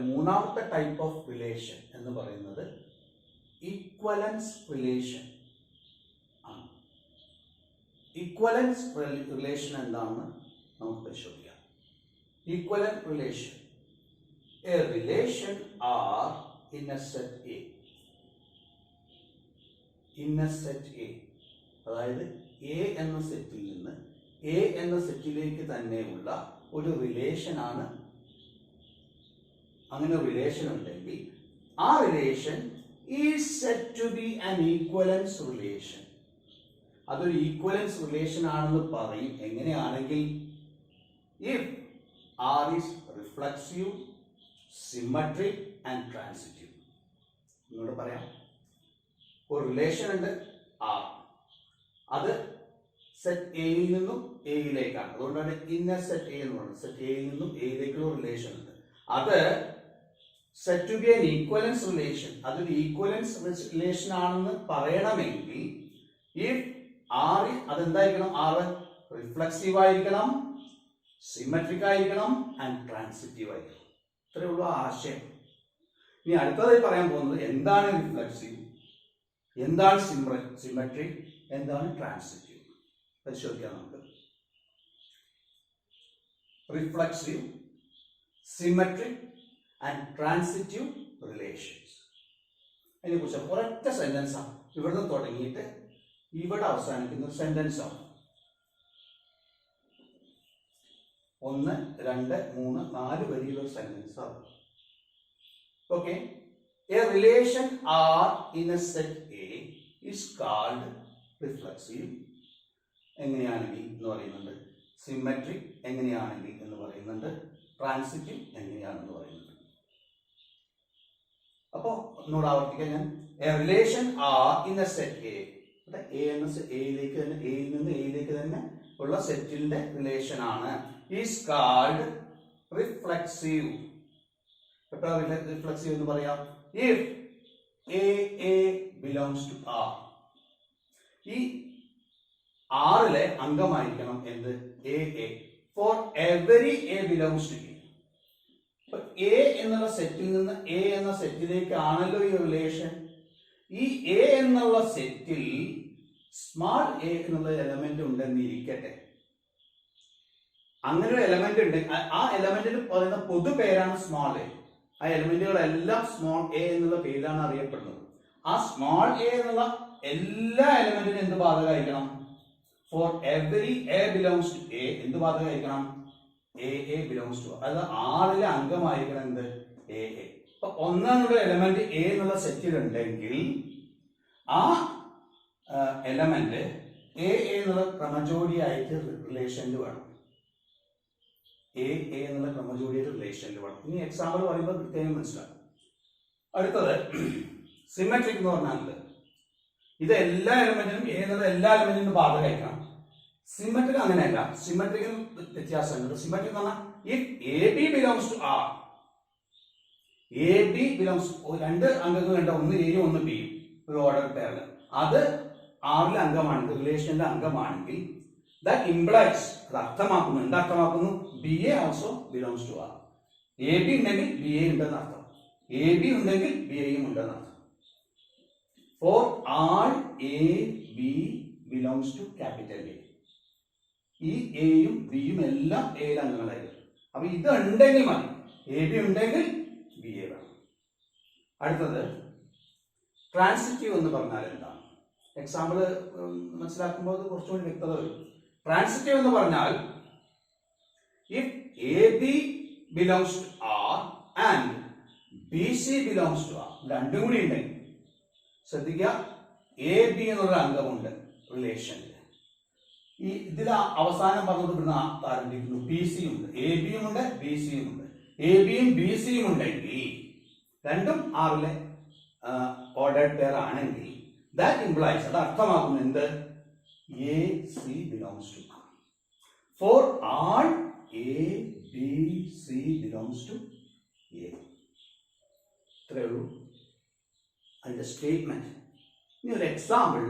മൂന്നാമത്തെ type of relation എന്ന് പറയുന്നത് ഈക്വലൻസ് റിലേഷൻ ആണ്. ഈക്വലൻസ് റിലേഷൻ എന്താണെന്ന് നമുക്ക് പരിശോധിക്കാം. Equivalent relation, A relation R in A set A. In A set A അതായത് എ എന്ന സെറ്റിൽ നിന്ന് എ എന്ന സെറ്റിലേക്ക് തന്നെയുള്ള ഒരു റിലേഷൻ ആണ്. അങ്ങനെ റിലേഷൻ ഉണ്ടെങ്കിൽ ആ relation is set to be an equivalence relation. അതൊരു ഈക്വലൻസ് റിലേഷൻ ആണെന്ന് പറയും. എങ്ങനെയാണെങ്കിൽ if R is reflexive, symmetric and transitive. എന്നോട് പറയാം, ഒരു റിലേഷൻ ഉണ്ട് ആർ, അത് സെറ്റ് എയിൽ നിന്നും എയിലേക്കാണ്. അതുകൊണ്ടാണ് ഇന്നർ സെറ്റ് എ എന്ന് പറയുന്നത്. സെറ്റ് എയിൽ നിന്നും എയിലേക്കുള്ള റിലേഷൻ ഉണ്ട്. അത് set to be an equivalence relation. അതൊരു ഈക്വലൻസ് റിലേഷൻ ആണെന്ന് പറയണമെങ്കിൽ ഇഫ് ആർ അതെന്തായിരിക്കണം? ആർ റിഫ്ലക്സീവ് ആയിരിക്കണം, സിമെട്രിക് ആയിരിക്കണം ആൻഡ് ട്രാൻസിറ്റീവ് ആയിരിക്കണം. ഇത്രയേ ഉള്ളൂ ആശയം. ഇനി അടുത്തതായി പറയാൻ പോകുന്നത് എന്താണ് റിഫ്ലക്സീവ്, എന്താണ് സിമെട്രിക്, എന്താണ് ട്രാൻസിറ്റീവ് പരിശോധിക്കാം നമുക്ക്. Reflexive, symmetric and transitive relations. അതിനെക്കുറിച്ച് ഒരൊറ്റ സെന്റൻസ് ആണ്. ഇവിടുന്ന് തുടങ്ങിയിട്ട് ഇവിടെ അവസാനിക്കുന്ന ഒരു സെന്റൻസ് ആണ്. 1, 2, 3, 4 വരിയുള്ള ഒരു സെന്റൻസ് ആണ്. Okay, a relation R in A set A is called reflexive എങ്ങനെയാണെങ്കിൽ എന്ന് പറയുന്നുണ്ട്, സിമെട്രിക് എങ്ങനെയാണെങ്കിൽ എന്ന് പറയുന്നുണ്ട്, ട്രാൻസിറ്റീവ് എങ്ങനെയാണെന്ന് പറയുന്നുണ്ട്. അപ്പോ ഒന്നുകൂടെ ആവർത്തിക്കാൻ ഞാൻ, A relation R in A set A, A എന്ന എയിലേക്ക് തന്നെ, എയിൽ നിന്ന് എയിലേക്ക് തന്നെ ഉള്ള സെറ്റിന്റെ റിലേഷൻ ആണ് ഈസ് കാൾഡ് റിഫ്ലക്സീവ്. എപ്പോഴാ റിഫ്ലക്സീവ് എന്ന് പറയാം? If A belongs to R. ഈ ആറിലെ അംഗമായിരിക്കണം എന്ത്? A. For every A belongs to A. A എന്നുള്ള സെറ്റിൽ നിന്ന് എ എന്ന സെറ്റിലേക്കാണല്ലോ ഈ റിലേഷൻ. ഈ എ എന്നുള്ള സെറ്റിൽ സ്മാൾ എ എന്നുള്ള എലമെന്റ് ഉണ്ടെന്ന് ഇരിക്കട്ടെ. അങ്ങനെ ഒരു എലമെന്റ് ഉണ്ട്, ആ എലമെന്റിന് പറയുന്ന പൊതു പേരാണ് സ്മാൾ എ. ആ എലമെന്റുകളെല്ലാം സ്മോൾ എ എന്നുള്ള പേരിലാണ് അറിയപ്പെടുന്നത്. ആ സ്മാൾ എ എന്നുള്ള എല്ലാ എലമെന്റിനും എന്ത് ബാധകമായിരിക്കണം? For every A belongs to A എന്ത് ബാധകമായിരിക്കണം? A belongs to. അതായത് ആറിലെ അംഗമായിരിക്കണം എന്ത്? എ. അപ്പൊ ഒന്നുള്ള എലമെന്റ് എ എന്നുള്ള സെറ്റിൽ ഉണ്ടെങ്കിൽ ആ എലമെന്റ് എ എന്നുള്ള ക്രമജോഡിയായിട്ട് റിലേഷനിൽ വേണം. എ എന്നുള്ള ക്രമജോഡിയായിട്ട് റിലേഷനിൽ വേണം. ഇനി എക്സാമ്പിൾ പറയുമ്പോൾ കൃത്യമായി മനസ്സിലാക്കും. അടുത്തത് സിമെട്രിക് എന്ന് പറഞ്ഞാൽ ഇത് എല്ലാ എലമെന്റിനും എ എന്നുള്ള എല്ലാ എലമെന്റിനും ബാധകമായിരിക്കണം. സിമെട്രിക് അങ്ങനെയല്ല. സിമെട്രിക്കും വ്യത്യാസമുണ്ട്. സിമെട്രിക് എന്ന് പറഞ്ഞാൽ if A B belongs to R, A B belongs, രണ്ട് അംഗങ്ങളുണ്ട്, ഒന്ന് എയും ഒന്ന് ബിയും, ഒരു ഓർഡർ പേരില്, അത് ആറിലെ അംഗമാണെങ്കിൽ, റിലേഷനിലെ അംഗമാണെങ്കിൽ ദാറ്റ് ഇംപ്ലൈസ്, അത് അർത്ഥമാക്കുന്നു, എന്തർത്ഥമാക്കുന്നു? B a also belongs to R. A b ഉണ്ടെങ്കിൽ ബി എ ഉണ്ടെന്ന് അർത്ഥം, എ ബി ഉണ്ടെങ്കിൽ ബി എയും ഉണ്ടെന്ന് അർത്ഥം. For all A B belongs to capital A. ഈ എയും ബിയും എല്ലാം എയിലെ അംഗങ്ങളായിരിക്കും. അപ്പൊ ഇത് ഉണ്ടെങ്കിൽ മതി, എ ബി ഉണ്ടെങ്കിൽ ബി എ വേണം. അടുത്തത് ട്രാൻസിറ്റീവ് എന്ന് പറഞ്ഞാൽ എന്താണ്? എക്സാമ്പിൾ മനസ്സിലാക്കുമ്പോൾ അത് കുറച്ചുകൂടി വ്യക്തത വരും. ട്രാൻസിറ്റീവ് എന്ന് പറഞ്ഞാൽ if A B belongs to R and B C belongs to R, രണ്ടും കൂടി ഉണ്ടെങ്കിൽ, ശ്രദ്ധിക്കുക, എ ബി എന്നുള്ള അംഗമുണ്ട് റിലേഷനിൽ. ഈ ഇതിൽ അവസാനം പറഞ്ഞത് ഇവിടുന്ന് ആരംഭിക്കുന്നു, ബി സി ഉണ്ട്, എ ബിയും ഉണ്ട്, ബി സിയും ഉണ്ട്. എ ബിയും ബി സിയും ഉണ്ടെങ്കിൽ, രണ്ടും ആറിലെ ഓർഡേർഡ് പെയർ ആണെങ്കിൽ ദാറ്റ് ഇംപ്ലൈസ്, അത് അർത്ഥമാക്കുന്നു എന്ത്? A C belongs to R. For all A B C belongs to A. ഇത്രയേ ഉള്ളൂ അതിന്റെ സ്റ്റേറ്റ്മെന്റ്. ഇനി ഒരു എക്സാമ്പിൾ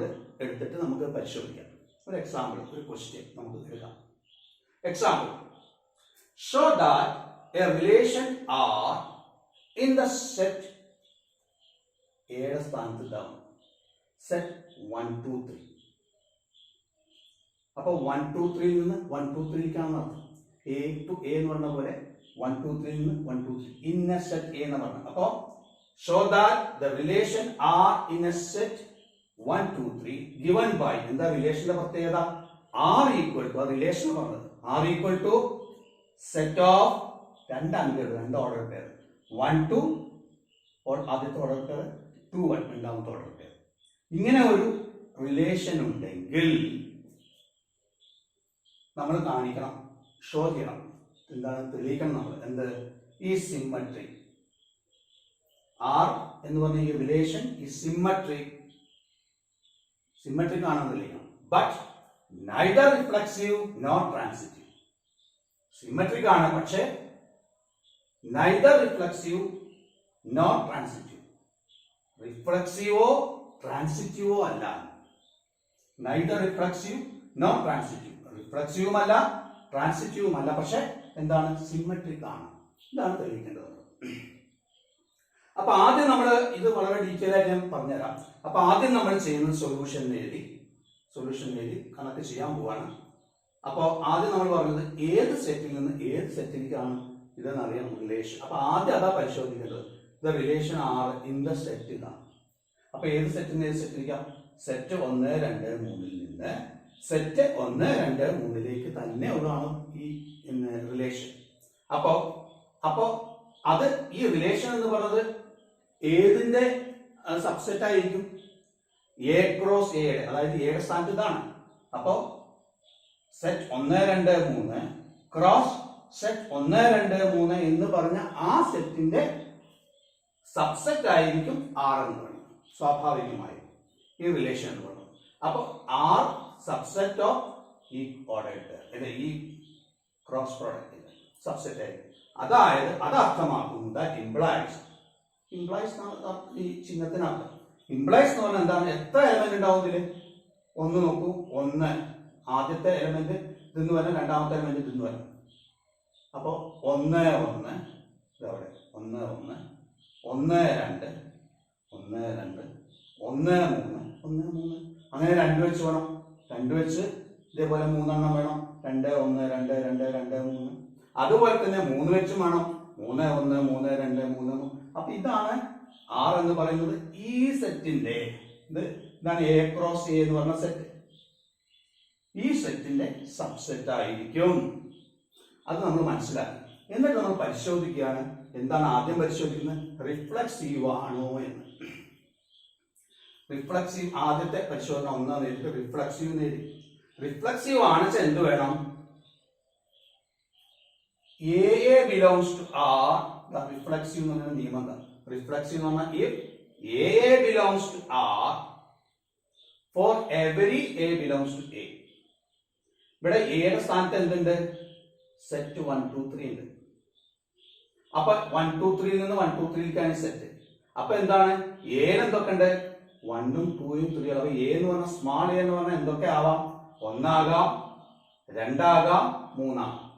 എടുത്തിട്ട് നമുക്ക് പരിശോധിക്കാം. ഒരു എക്സാമ്പിൾ, ഒരു ക്വസ്റ്റ്യൻ നമുക്ക് എഴുതാം. Example: show that a relation R in the set എയുടെ സ്ഥാനത്ത് ഇതാവും സെറ്റ് 1 2 3. അപ്പൊ 1 2 3 നിന്ന് 1 2 3ക്കാണ് അർത്ഥം. എ ടു എ എന്ന് പറഞ്ഞ പോലെ 1 2 3 നിന്ന് 1 2 3 ഇൻ എ സെറ്റ് എ എന്ന് പറഞ്ഞു. അപ്പൊ show that the relation R in A set 1 2 3 given by എന്താ റിലേഷന്റെ പ്രത്യേകത? ആർ ഈക്വൽ ടു, റിലേഷൻ പറഞ്ഞത് R equal to set of രണ്ട് ഓർഡർ പേർ 1 2 ആദ്യത്തെ ഓർഡർ പേർ 2 1 രണ്ടാമത്തെ ഓർഡർ പേർ. ഇങ്ങനെ ഒരു റിലേഷൻ ഉണ്ടെങ്കിൽ നമ്മൾ കാണിക്കണം, ഷോ ചെയ്യണം, എന്താണ് തെളിയിക്കണം നമ്മൾ. എന്ത്? ഈ സിമ്മട്രി ആർ എന്ന് പറഞ്ഞ ഈ റിലേഷൻ ഈ സിമ്മട്രിക് ആണെന്ന് തെളിയിക്കണം. But neither reflexive nor transitive. Symmetric ആണ്, പക്ഷേ നൈദർ റിഫ്ലക്സീവ് നോർ ട്രാൻസിറ്റീവ്. റിഫ്ലക്സീവോ ട്രാൻസിറ്റീവോ അല്ല. Neither reflexive nor transitive. റിഫ്ലക്സീവും അല്ല ട്രാൻസിറ്റീവും അല്ല, പക്ഷെ എന്താണ്? സിമ്മട്രിക് ആണ്. ഇതാണ് തെളിയിക്കേണ്ടത്. അപ്പൊ ആദ്യം നമ്മൾ ഇത് വളരെ ഡീറ്റെയിൽ ആയിട്ട് ഞാൻ പറഞ്ഞുതരാം. അപ്പൊ ആദ്യം നമ്മൾ ചെയ്യുന്നത് സൊല്യൂഷൻ എഴുതി കണക്ക് ചെയ്യാൻ പോവാണ്. അപ്പോൾ ആദ്യം നമ്മൾ പറഞ്ഞത് ഏത് സെറ്റിൽ നിന്ന് ഏത് സെറ്റിലേക്കാണ് ഇതെന്ന് അറിയാം റിലേഷൻ. അപ്പൊ ആദ്യം അതാ പരിശോധിക്കേണ്ടത്. The relation R in the set ഇതാണ്. അപ്പൊ ഏത് സെറ്റിന് ഏത് സെറ്റിലേക്കാം? സെറ്റ് 1 2 3 നിന്ന് സെറ്റ് 1 2 3 തന്നെ ഉള്ളതാണ് ഈ റിലേഷൻ. അപ്പോ അത് ഈ റിലേഷൻ എന്ന് പറയുന്നത് ഏതിന്റെ സബ്സെറ്റ് ആയിരിക്കും? എ ക്രോസ് എ, അതായത് എയുടെ സ്ഥാനത്ത് ഇതാണ്. അപ്പോ സെറ്റ് 1 2 3 ക്രോസ് സെറ്റ് 1 2 3 എന്ന് പറഞ്ഞ ആ സെറ്റിന്റെ സബ്സെറ്റ് ആയിരിക്കും ആർ എന്ന് പറയുന്നത്. സ്വാഭാവികമായി ഈ റിലേഷൻ എന്ന് പറയുന്നത്. അപ്പൊ ആർ സബ്സെറ്റ് ഓഫ് ഈ ഓർഡർ ഈ ക്രോസ് പ്രോഡക്റ്റ് സബ്സെറ്റ് ആയിരിക്കും. അതായത് അത് അർത്ഥമാക്കുന്നത് ഇംപ്ലൈസ് ഈ ചിഹ്നത്തിനർത്ഥം ഇംപ്ലൈസ് എന്ന് പറഞ്ഞാൽ എന്താണ്? എത്ര എലമെന്റ് ഉണ്ടാവും ഇതില്? ഒന്ന് നോക്കൂ, 1 ആദ്യത്തെ എലമെന്റ് ഇതെന്ന് പറഞ്ഞാൽ രണ്ടാമത്തെ എലമെന്റ് ഇതെന്ന് പറഞ്ഞാൽ. അപ്പോ 1 1 ഇതവിടെ 1 1 1 2 1 2 1 3 1 3 അങ്ങനെ 2 വെച്ച് വേണം. 2 വെച്ച് ഇതേപോലെ 3 എണ്ണം വേണം. 2 1 2 2 2 3. അതുപോലെ തന്നെ 3 വെച്ചും വേണം. 3 1 3 2 3. അപ്പൊ ഇതാണ് ആർ എന്ന് പറയുന്നത്. ഈ സെറ്റിന്റെ ഇതാണ് എ ക്രോസ് എ എന്ന് പറഞ്ഞ സെറ്റ്. ഈ സെറ്റിന്റെ സബ്സെറ്റ് ആയിരിക്കും. അത് നമ്മൾ മനസ്സിലാക്കി. എന്നിട്ട് നമ്മൾ പരിശോധിക്കുകയാണ്. എന്താണ് ആദ്യം പരിശോധിക്കുന്നത്? റിഫ്ലക്സീവ് ആണോ എന്ന്. റിഫ്ലക്സീവ് ആദ്യത്തെ പരിശോധന 1 നേരിട്ട് റിഫ്ലക്സീവ് നേടി. റിഫ്ലക്സീവ് ആണെന്ന് എന്ത് വേണം? A belongs to R. Reflexive എന്ന് പറഞ്ഞ നിയമം എന്താ? റിഫ്ലക്സീവ് എന്ന് പറഞ്ഞാൽ if A belongs to R for every A belongs to A. ഇവിടെ എയുടെ സ്ഥാനത്ത് എന്തുണ്ട്? സെറ്റ് 1 2 3 ഉണ്ട്. അപ്പൊ 1 2 3 നിന്ന് 1 2 3ലേക്കാണ് സെറ്റ്. അപ്പൊ എന്താണ്? എയിൽ എന്തൊക്കെ ഉണ്ട്? 1 2 3. അപ്പൊ എ എന്ന് പറഞ്ഞാൽ സ്മാൾ എ എന്ന് പറഞ്ഞാൽ എന്തൊക്കെ ആവാം? 1 ആകാം, 2 ആകാം, 3 ആകാം.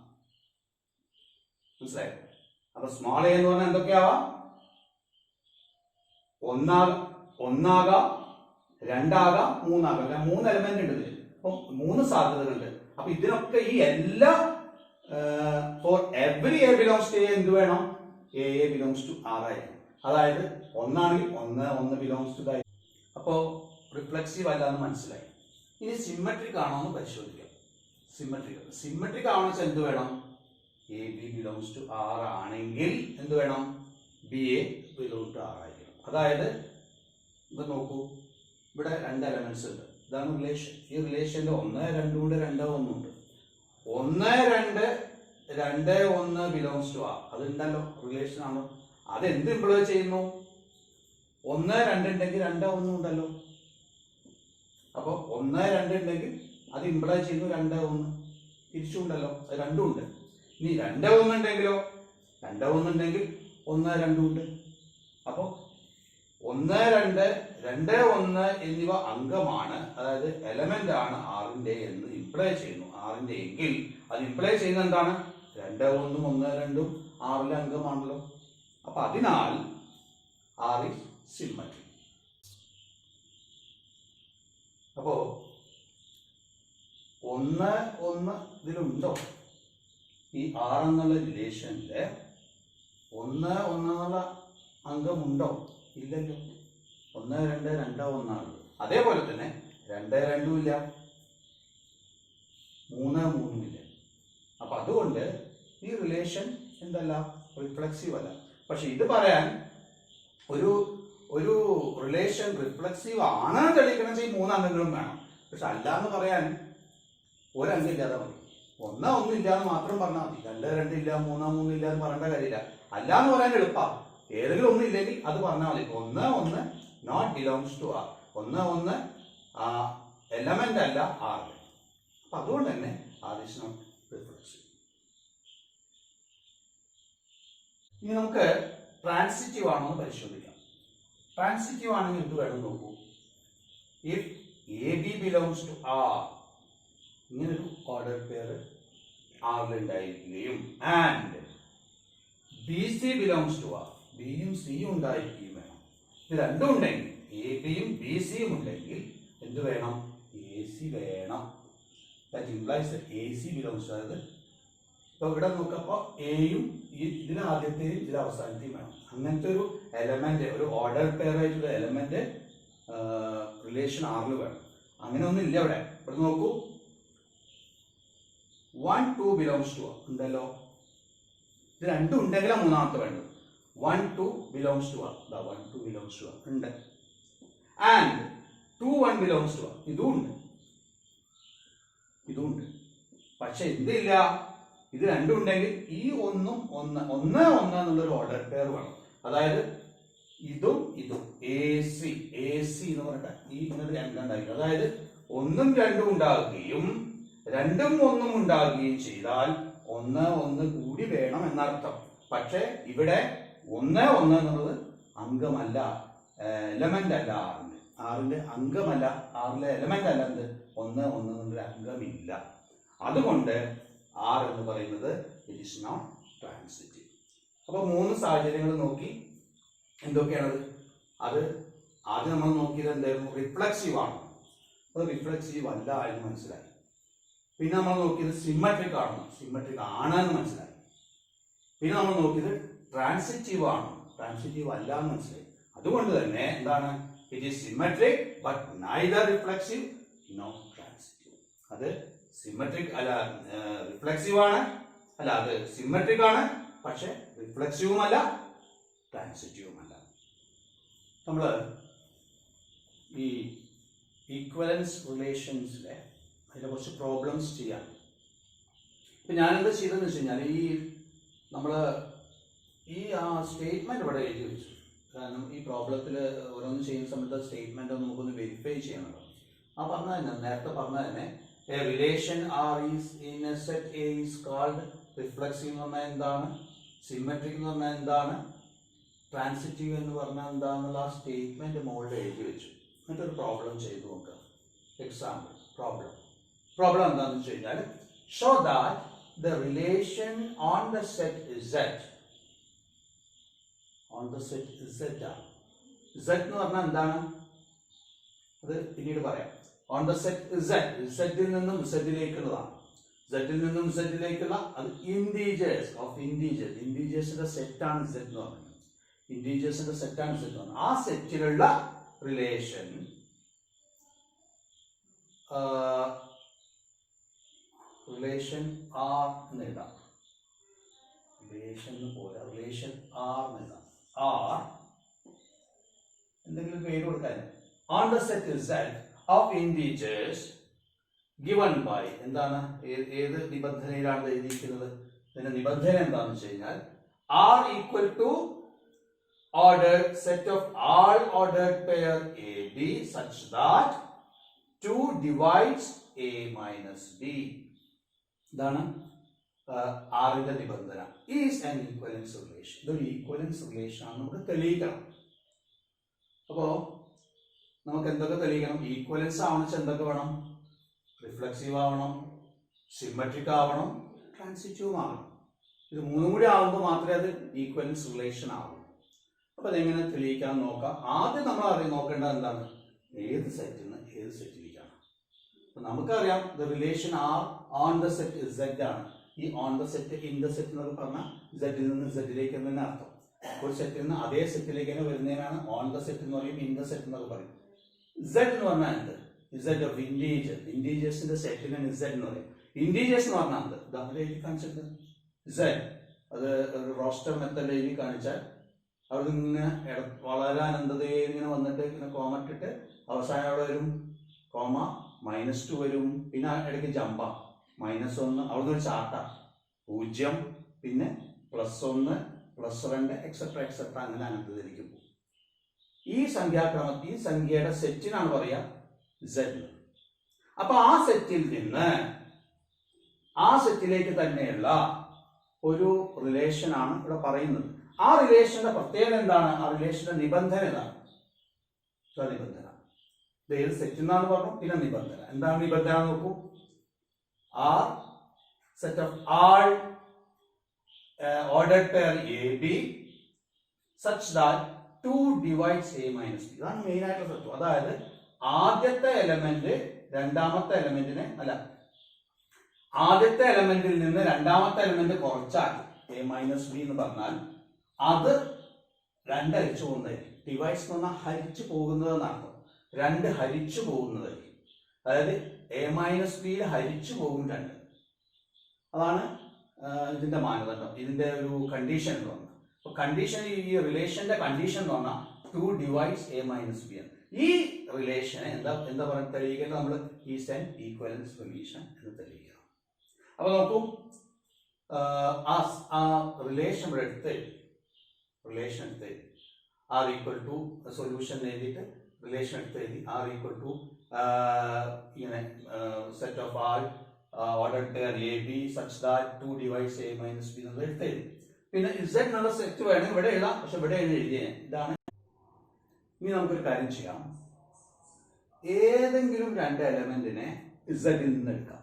മനസ്സിലായോ? അപ്പൊ സ്മാൾ എ എന്ന് പറഞ്ഞാൽ എന്തൊക്കെയാവാം? 1 ആകാം, 2 ആകാം, 3 ആകാം. 3 എലമെന്റ് ഉണ്ട് ഇതിൽ. അപ്പൊ 3 സാധ്യതകളുണ്ട്. അപ്പൊ ഇതിനൊക്കെ ഈ എല്ലാ for every A belongs to A എന്ത് വേണം? എ ബിലോങ്സ് ടു ആർ ആയിരിക്കും. അതായത് 1 ആണെങ്കിൽ 1 ബിലോങ്സ് ടു ദ. അപ്പോ റിഫ്ലക്സീവ് അല്ലാന്ന് മനസ്സിലായി. ഇനി സിമ്മട്രിക് ആണോ എന്ന് പരിശോധിക്കാം. സിമ്മട്രിക് ആണോ വെച്ചാൽ എന്ത് വേണം? A B belongs to R ആണെങ്കിൽ എന്ത് വേണം? B A belong to R ആയിരിക്കണം. അതായത് ഇത് നോക്കൂ, ഇവിടെ 2 എലമെന്റ്സ് ഉണ്ട്. ഇതാണ് റിലേഷൻ. ഈ റിലേഷനിൽ 1 2 ഉണ്ട്, 2 1 ഉണ്ട്. 1 2 2 1 ബിലോങ്സ് ടു ആർ. അതുണ്ടല്ലോ, റിലേഷൻ ആണ്. അത് എന്ത് ഇംപ്ലൈ ചെയ്യുന്നു? 1 2 ഉണ്ടെങ്കിൽ 2 1 ഉണ്ടല്ലോ. അപ്പൊ 1 2 ഉണ്ടെങ്കിൽ അത് ഇംപ്ലൈ ചെയ്യുന്നു 2 1 തിരിച്ചുണ്ടല്ലോ. അത് രണ്ടും ഉണ്ട്. ഇനി 2 1 ഉണ്ടെങ്കിലോ? 2 1 ഉണ്ടെങ്കിൽ 1 2 ഉണ്ട്. അപ്പോ 1 2 2 1 എന്നിവ അംഗമാണ്, അതായത് എലമെന്റ് ആണ് ആറിന്റെ എന്ന് ഇംപ്ലൈ ചെയ്യുന്നു. ആറിന്റെ എങ്കിൽ അത് ഇംപ്ലൈ ചെയ്യുന്ന എന്താണ്? 2 1 1 2 ആറിലെ അംഗമാണല്ലോ. അപ്പൊ അതിനാൽ R is symmetric. അപ്പോ 1 1 ഇതിലുണ്ടോ? ഈ R എന്നുള്ള റിലേഷനില് 1 1 എന്നുള്ള അംഗമുണ്ടോ? ഇല്ലല്ലോ. 1 2 2 1 ആണ്. അതേപോലെ തന്നെ 2 2 ഇല്ല, 3 3 ഇല്ല. അപ്പൊ അതുകൊണ്ട് ഈ റിലേഷൻ എന്തല്ല, റിഫ്ലെക്സീവ് അല്ല. പക്ഷെ ഇത് പറയാൻ ഒരു ഒരു റിലേഷൻ റിഫ്ലെക്സീവ് ആണെന്ന് തെളിയിക്കണമെന്ന് വെച്ചാൽ 3 അംഗങ്ങളും വേണം. പക്ഷെ അല്ല എന്ന് പറയാൻ ഒരംഗം ഇല്ലാതെ മതി. 1 1 ഇല്ലാന്ന് മാത്രം പറഞ്ഞാൽ മതി. 2 2 ഇല്ല, 3 3 ഇല്ല എന്ന് പറയേണ്ട കാര്യമില്ല. അല്ല എന്ന് പറയാൻ എളുപ്പമാണ്. ഏതെങ്കിലും ഒന്നും ഇല്ലെങ്കിൽ അത് പറഞ്ഞാൽ മതി. 1 1 not belongs to R. 1 1 element അല്ല R. അപ്പൊ അതുകൊണ്ട് തന്നെ R is not reflexive. ഇനി നമുക്ക് ട്രാൻസിറ്റീവ് ആണോ എന്ന് പരിശോധിക്കാം. ട്രാൻസിറ്റീവ് ആണെങ്കിൽ എന്ത് വേണം നോക്കൂ. If AB belongs to R, ഇങ്ങനൊരു ഓർഡർ പെയർ R ഉണ്ടായിരിക്കുകയും and BC belongs to R, ബിയും സിയും ഉണ്ടായിരിക്കുകയും വേണം. ഇത് രണ്ടും ഉണ്ടെങ്കിൽ, എബിയും BCയും ഉണ്ടെങ്കിൽ എന്ത് വേണം? AC വേണം. That implies that AC belongs to, അതായത് ഇപ്പൊ ഇവിടെ നോക്കപ്പോ എയും ഇതിന് ആദ്യത്തെയും ഇതിന് അവസാനത്തെയും വേണം. അങ്ങനത്തെ ഒരു എലമെന്റ്, ഒരു ഓർഡർ പെയർ ആയിട്ടുള്ള എലമെന്റ് റിലേഷൻ ആറിൽ വേണം. അങ്ങനെ ഒന്നും ഇല്ല ഇവിടെ. ഇവിടെ നോക്കൂ, 1 2 belongs to R ഉണ്ടല്ലോ. ഇത് രണ്ടും ഉണ്ടെങ്കിലാണ് മൂന്നാമത്തെ വേണ്ടത്. 1 2 belongs to R. 1 2 belongs to R ഉണ്ട്. ആൻഡ് 2 1 belongs to R, ഇതും ഉണ്ട്, ഇതും ഉണ്ട്. പക്ഷെ എന്തില്ല, ഇത് രണ്ടും ഉണ്ടെങ്കിൽ ഈ 1 1 1 1 എന്നുള്ളൊരു ഓർഡർ പെയർ വേണം. അതായത് ഇതും ഇതും AC എന്ന് പറഞ്ഞിട്ട് ഈ ഇങ്ങനെ രണ്ടുണ്ടായിരിക്കും. അതായത് 1 2 ഉണ്ടാകുകയും 2 1 ഉണ്ടാകുകയും ചെയ്താൽ 1 1 കൂടി വേണം എന്നർത്ഥം. പക്ഷെ ഇവിടെ 1 1 എന്നുള്ളത് അംഗമല്ല, എലമെന്റ് അല്ല. ആറിന്റെ അംഗമല്ല, ആറിലെ എലമെന്റ് അല്ല. എന്ത് 1 1 എന്നൊരു അംഗമില്ല. അതുകൊണ്ട് R എന്ന് പറയുന്നത് ഇറ്റ് ഈസ് നോട്ട് ട്രാൻസിറ്റീവ്. അപ്പൊ 3 സാഹചര്യങ്ങൾ നോക്കി. എന്തൊക്കെയാണത്? അത് ആദ്യം നമ്മൾ നോക്കിയത് എന്തായിരുന്നു? റിഫ്ലെക്സീവ് ആണ്. അത് റിഫ്ലെക്സീവ് അല്ല എന്ന് മനസ്സിലായി. പിന്നെ നമ്മൾ നോക്കിയത് സിമ്മട്രിക് ആണെന്ന്, സിമ്മട്രിക് ആണെന്ന് മനസ്സിലായി. പിന്നെ നമ്മൾ നോക്കിയത് ട്രാൻസിറ്റീവ് ആണ്, ട്രാൻസിറ്റീവ് അല്ല എന്ന് മനസ്സിലായി. അതുകൊണ്ട് തന്നെ എന്താണ്? It is symmetric but neither reflexive no transitive. അത് സിമ്മട്രിക് അല്ല, റിഫ്ലെക്സീവ് ആണ്, അല്ല അത് സിമ്മട്രിക് ആണ്, പക്ഷെ റിഫ്ലെക്സീവും അല്ല, ട്രാൻസിറ്റീവും അല്ല. നമ്മൾ ഈ ഈക്വലൻസ് റിലേഷൻസിലെ അതിനെ കുറച്ച് പ്രോബ്ലംസ് ചെയ്യാം. ഇപ്പൊ ഞാനെന്താ ചെയ്തതെന്ന് വെച്ച് കഴിഞ്ഞാൽ നമ്മൾ ഈ സ്റ്റേറ്റ്മെന്റ് ഇവിടെ എഴുതി വെച്ചു. കാരണം ഈ പ്രോബ്ലത്തിൽ ഓരോന്ന് ചെയ്യുന്ന സമയത്ത് സ്റ്റേറ്റ്മെന്റ് നമുക്കൊന്ന് വെരിഫൈ ചെയ്യണമല്ലോ. ആ പറഞ്ഞ തന്നെ, നേരത്തെ പറഞ്ഞ തന്നെ, a relation R is in a set A is called reflexive എന്ന് പറഞ്ഞാൽ എന്താണ്, സിമെട്രിക് എന്ന് പറഞ്ഞാൽ എന്താണ്, ട്രാൻസിറ്റീവ് എന്ന് പറഞ്ഞാൽ എന്താണെന്നുള്ള ആ സ്റ്റേറ്റ്മെന്റ് മുകളിൽ എഴുതി വെച്ചു. എന്നിട്ടൊരു പ്രോബ്ലം ചെയ്തു നോക്കുക. എക്സാമ്പിൾ പ്രോബ്ലം എന്താണെന്ന് വെച്ച് കഴിഞ്ഞാൽ, show that the relation on the set Z, on the set Z ആണ്. Z എന്ന് പറഞ്ഞാൽ എന്താണ് അത് പിന്നീട് പറയാം. ഓൺ ദ സെറ്റ് Z ൽ നിന്നും Z-ലേക്കുള്ളതാണ്. Z-ൽ നിന്നും Z-ലേക്കുള്ള അത് ഇൻറ്റീജേഴ്സ് ഓഫ് ഇൻറ്റീജേഴ്സിന്റെ സെറ്റാണ് Z എന്ന് പറയുന്നത്. ഇൻറ്റീജേഴ്സിന്റെ സെറ്റാണ് Z എന്ന് പറയുന്നത്. ആ സെറ്റിലുള്ള റിലേഷൻ R എന്ന് എഴുതാം. റിലേഷൻ പോലെ റിലേഷൻ R എന്ന് എഴുതാം. R എന്തെങ്കിലും പേര് കൊടുക്കാൻ. On the set Z of integers given by എന്താണ്, ഏത് നിബന്ധനയിലാണ് എഴുതിയിരിക്കുന്നത്? ഇതിന്റെ നിബന്ധന എന്താണെന്ന് വെച്ച് കഴിഞ്ഞാൽ, R equal to ordered set of all ordered pair AB such that 2 divides A minus B. ഇതാണ് ആറിന്റെ നിബന്ധന. Is an equivalence relation. ഇതൊരു ഈക്വലൻസ് റിലേഷൻ ആണ്, നമുക്ക് തെളിയിക്കണം. അപ്പോ നമുക്ക് എന്തൊക്കെ തെളിയിക്കണം? ഈക്വലൻസ് ആവണം, എന്തൊക്കെ വേണം? റിഫ്ലെക്സീവ് ആവണം, സിമെട്രിക് ആവണം, ട്രാൻസിറ്റീവ് ആവണം. ഇത് മൂന്നും കൂടി ആകുമ്പോൾ മാത്രമേ അത് ഈക്വലൻസ് റിലേഷൻ ആവൂ. അപ്പൊ അതെങ്ങനെ തെളിയിക്കാൻ നോക്കാം. ആദ്യം നമ്മൾ നോക്കേണ്ടത് എന്താണ്, ഏത് സെറ്റിൽ നിന്ന് ഏത് സെറ്റിലേക്കാണ്. അപ്പൊ നമുക്കറിയാം the relation R on the set Z ആണ്. ഈ on the set in the set എന്നൊക്കെ പറഞ്ഞാൽ സെറ്റിൽ നിന്ന് സെറ്റിലേക്ക് തന്നെ അർത്ഥം. ഒരു സെറ്റിൽ നിന്ന് അതേ സെറ്റിലേക്ക് തന്നെ വരുന്നതിനാണ് ഓൺ ദ സെറ്റ് എന്ന് പറയും, ഇൻ ദ സെറ്റ് എന്നൊക്കെ പറയും. Z എന്ന് പറഞ്ഞാൽ എന്ത്, Z ഓഫ് ഇൻറ്റീജർ, ഇൻറ്റീജേഴ്സിന്റെ സെറ്റിന് Z എന്ന് പറയും. ഇൻറ്റീജേഴ്സ് എന്ന് പറഞ്ഞാൽ എന്ത്, നമ്മൾ എഴുതി കാണിച്ചിട്ട് Z, അത് റോസ്റ്റർ മെത്തേഡ് എഴുതി കാണിച്ചാൽ അവിടെ ഇങ്ങനെ വളരെ അനന്തതയെ ഇങ്ങനെ വന്നിട്ട് ഇങ്ങനെ കോമ ഇട്ടിട്ട് അവസാനം അവിടെ വരും കോമ -2 വരും, പിന്നെ ഇടയ്ക്ക് ജമ്പ -1, അവിടുന്ന് ഒരു ചാട്ട 0, പിന്നെ +1, +2 എക്സെട്ര എക്സെട്ര അങ്ങനെ അനന്തതയിലേക്ക് പോകും. ഈ സംഖ്യാക്രമത്തിൽ ഈ സംഖ്യയുടെ സെറ്റിനാണ് പറയാ Z. അപ്പൊ ആ സെറ്റിൽ നിന്ന് ആ സെറ്റിലേക്ക് തന്നെയുള്ള ഒരു റിലേഷൻ ആണ് ഇവിടെ പറയുന്നത്. ആ റിലേഷന്റെ പ്രത്യേകത എന്താണ്, ആ റിലേഷന്റെ നിബന്ധന എന്താണ്, നിബന്ധന ഏത് സെറ്റ് എന്നാണ് പറഞ്ഞു, പിന്നെ നിബന്ധന എന്താണ്. നിബന്ധന നോക്കൂ, R set of all order pair AB such that 2 divides A minus B. ഇതാണ് മെയിൻ ആയിട്ടുള്ള സത്യം. അതായത് ആദ്യത്തെ എലമെന്റ് രണ്ടാമത്തെ എലമെന്റിനെ ആദ്യത്തെ എലമെന്റിൽ നിന്ന് രണ്ടാമത്തെ എലമെന്റ് കുറച്ചാൽ A-B എന്ന് പറഞ്ഞാൽ അത് 2 ഹരിച്ചു പോകുന്നതായിരിക്കും. ഡിവൈസ് എന്ന് പറഞ്ഞാൽ ഹരിച്ചു പോകുന്നത് എന്നർത്ഥം, 2 ഹരിച്ചു പോകുന്നതായിരിക്കും. അതായത് A-B ഹരിച്ചു പോകും 2. അതാണ് ഇതിന്റെ മാനദണ്ഡം, ഇതിന്റെ ഒരു കണ്ടീഷൻ എന്ന് പറഞ്ഞാൽ. അപ്പൊ കണ്ടീഷൻ, ഈ റിലേഷന്റെ കണ്ടീഷൻ എന്ന് പറഞ്ഞാൽ 2 divides A-B ആണ്. ഈ റിലേഷനെ എന്താ പറയുക, തെളിയിക്കുന്നത് നമ്മൾ ഈസ് ആൻ ഈക്വലൻസ് റിലേഷൻ എന്ന് തെളിയിക്കണം. അപ്പൊ നോക്കൂ, ആ റിലേഷൻ എടുത്ത് ആർ ഈക്വൽ ടു സൊല്യൂഷൻ എഴുതിയിട്ട് റിലേഷൻ എടുത്ത് എഴുതി ആർ ഈക്വൽ ടു ഇങ്ങനെ set of R order pair AB such that 2 divides A-B എന്നത് എടുത്ത് എഴുതി. പിന്നെ Z എന്നുള്ള സെറ്റ് വേണം ഇവിടെ എഴുതാം, പക്ഷെ ഇവിടെ എഴുതിയ ഇതാണ്. ഇനി നമുക്കൊരു കാര്യം ചെയ്യാം, ഏതെങ്കിലും 2 എലമെന്റിനെ Z ൽ നിന്ന് എടുക്കാം.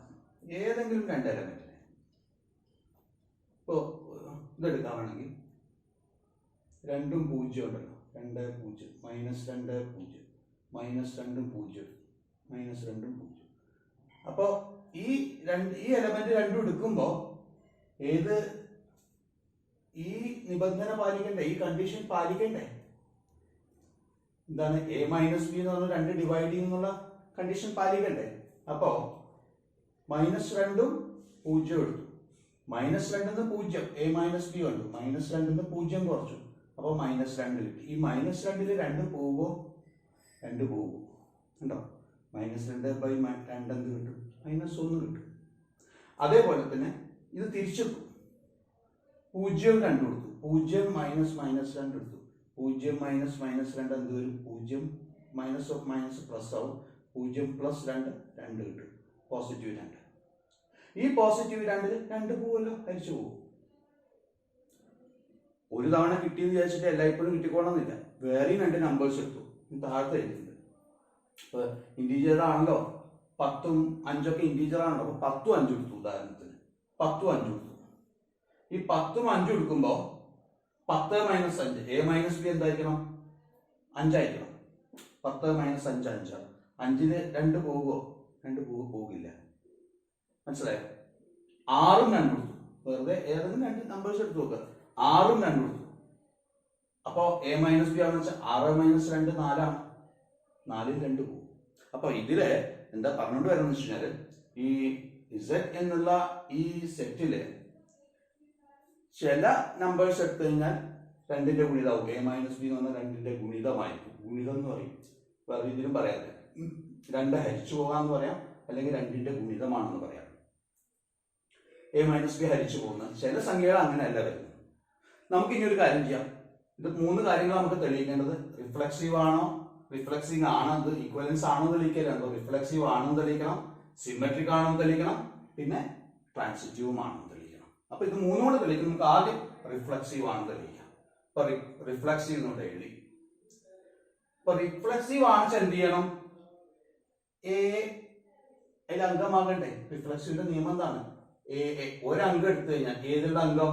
ഏതെങ്കിലും 2 എലമെന്റിനെ ഇപ്പോ ഇതെടുക്കാൻ വേണമെങ്കിൽ 2 ഉം 0 ഉണ്ടല്ലോ, 2 0 -2 0 -2 0 -2 0. അപ്പോ ഈ എലമെന്റ് രണ്ടും എടുക്കുമ്പോ ഏത് ഈ നിബന്ധന പാലിക്കണ്ടേ, ഈ കണ്ടീഷൻ പാലിക്കണ്ടേ. എന്താണ്, A-B എന്ന് പറഞ്ഞ 2 ഡിവൈഡ് ചെയ്യുന്നുള്ള കണ്ടീഷൻ പാലിക്കണ്ടേ. അപ്പോ -2 ഉം 0 എടുത്തു, -2 0 A-B കണ്ടു, -2 0 കുറച്ചു, അപ്പൊ -2 കിട്ടി. ഈ -2 2 പോകുമ്പോ 2 പോകും ഉണ്ടോ, -2/2 എന്ത് കിട്ടും, -1 കിട്ടും. അതേപോലെ തന്നെ ഇത് തിരിച്ചു 0 2 കൊടുത്തു, 0 -2 എടുത്തു, 0 -2 എന്ത് വരും, 0 മൈനസ് ഓഫ് മൈനസ് പ്ലസ് ആവും, 0 +2 2 കിട്ടും, +2. ഈ +2 2 പോവല്ലോ, ഹരിച്ചു പോകും. ഒരു തവണ കിട്ടിയെന്ന് വിചാരിച്ചിട്ട് എല്ലായ്പ്പോഴും കിട്ടിക്കോണമെന്നില്ല. വേറെയും 2 നമ്പേഴ്സ് എടുത്തു, താഴത്തെ എഴുതിയിട്ടുണ്ട്. ഇപ്പൊ ഇന്റീജർ ആണല്ലോ, 10 ഉം 5 ഒക്കെ ഇന്റീജർ ആണല്ലോ, അപ്പൊ 10 5 എടുത്തു. ഉദാഹരണത്തിന് 10 5 എടുത്തു. ഈ 10 5 എടുക്കുമ്പോ 10 - 5 A-B എന്തായിരിക്കണം, 5 ആയിരിക്കണം. 10 - 5 5. 5ന് 2 പോകുമോ, 2 പോകില്ല. മനസ്സിലായോ? 6 ഉം 2 കൊടുത്തു, വെറുതെ ഏതെങ്കിലും 2 നമ്പേഴ്സ് എടുത്ത് നോക്കുക. 6 ഉം 2 കൊടുത്തു, അപ്പോ A-B ആണെന്ന് വെച്ചാൽ 6 - 2 4 ആണ്, 4ൽ 2 പോകും. അപ്പൊ ഇതില് എന്താ പറഞ്ഞുകൊണ്ട് വരുന്നത് വെച്ച് കഴിഞ്ഞാല്, ഈ Z എന്നുള്ള ഈ സെറ്റില് ചില നമ്പേഴ്സ് എടുത്തു കഴിഞ്ഞാൽ 2ന്റെ ഗുണിതമാവും. A-B എന്ന് പറഞ്ഞാൽ 2ന്റെ ഗുണിതമായിരിക്കും. ഗുണിതം എന്ന് പറയും, വേറെ രീതിയിലും പറയാതെ 2 ഹരിച്ചു പോകാന്ന് പറയാം, അല്ലെങ്കിൽ 2ന്റെ ഗുണിതമാണെന്ന് പറയാം. A-B ഹരിച്ചു പോകുന്ന ചില സംഖ്യകൾ അങ്ങനെയല്ല വരുന്നത്. നമുക്ക് ഇനി ഒരു കാര്യം ചെയ്യാം. ഇത് 3 കാര്യങ്ങൾ നമുക്ക് തെളിയിക്കേണ്ടത്. റിഫ്ലെക്സീവ് ആണോ, റിഫ്ലെക്സിംഗ് ആണോ, ഇത് ഈക്വലൻസ് ആണോ തെളിയിക്കലോ, റിഫ്ലെക്സീവ് ആണോ തെളിയിക്കണം, സിമെട്രിക് ആണോ തെളിയിക്കണം, പിന്നെ ട്രാൻസിറ്റീവും ആണോ തെളിയിക്കണം. അപ്പൊ ഇത് 3 കൊണ്ട് തെളിയിക്കും. നമുക്ക് ആദ്യം റിഫ്ലെക്സീവ് ആണ് തെളിയിക്കാം. ഇപ്പൊ റിഫ്ലെക്സീവ് എന്നോട്ട് എഴുതി. ഇപ്പൊ റിഫ്ലെക്സീവ് ആണെന്ന് എന്ത് ചെയ്യണം, അതിൽ അംഗമാകണ്ടേ. റിഫ്ലെക്സീവിന്റെ നിയമം എന്താണ്, ഒരംഗം എടുത്തു കഴിഞ്ഞാൽ ഏതിലുള്ള അംഗം,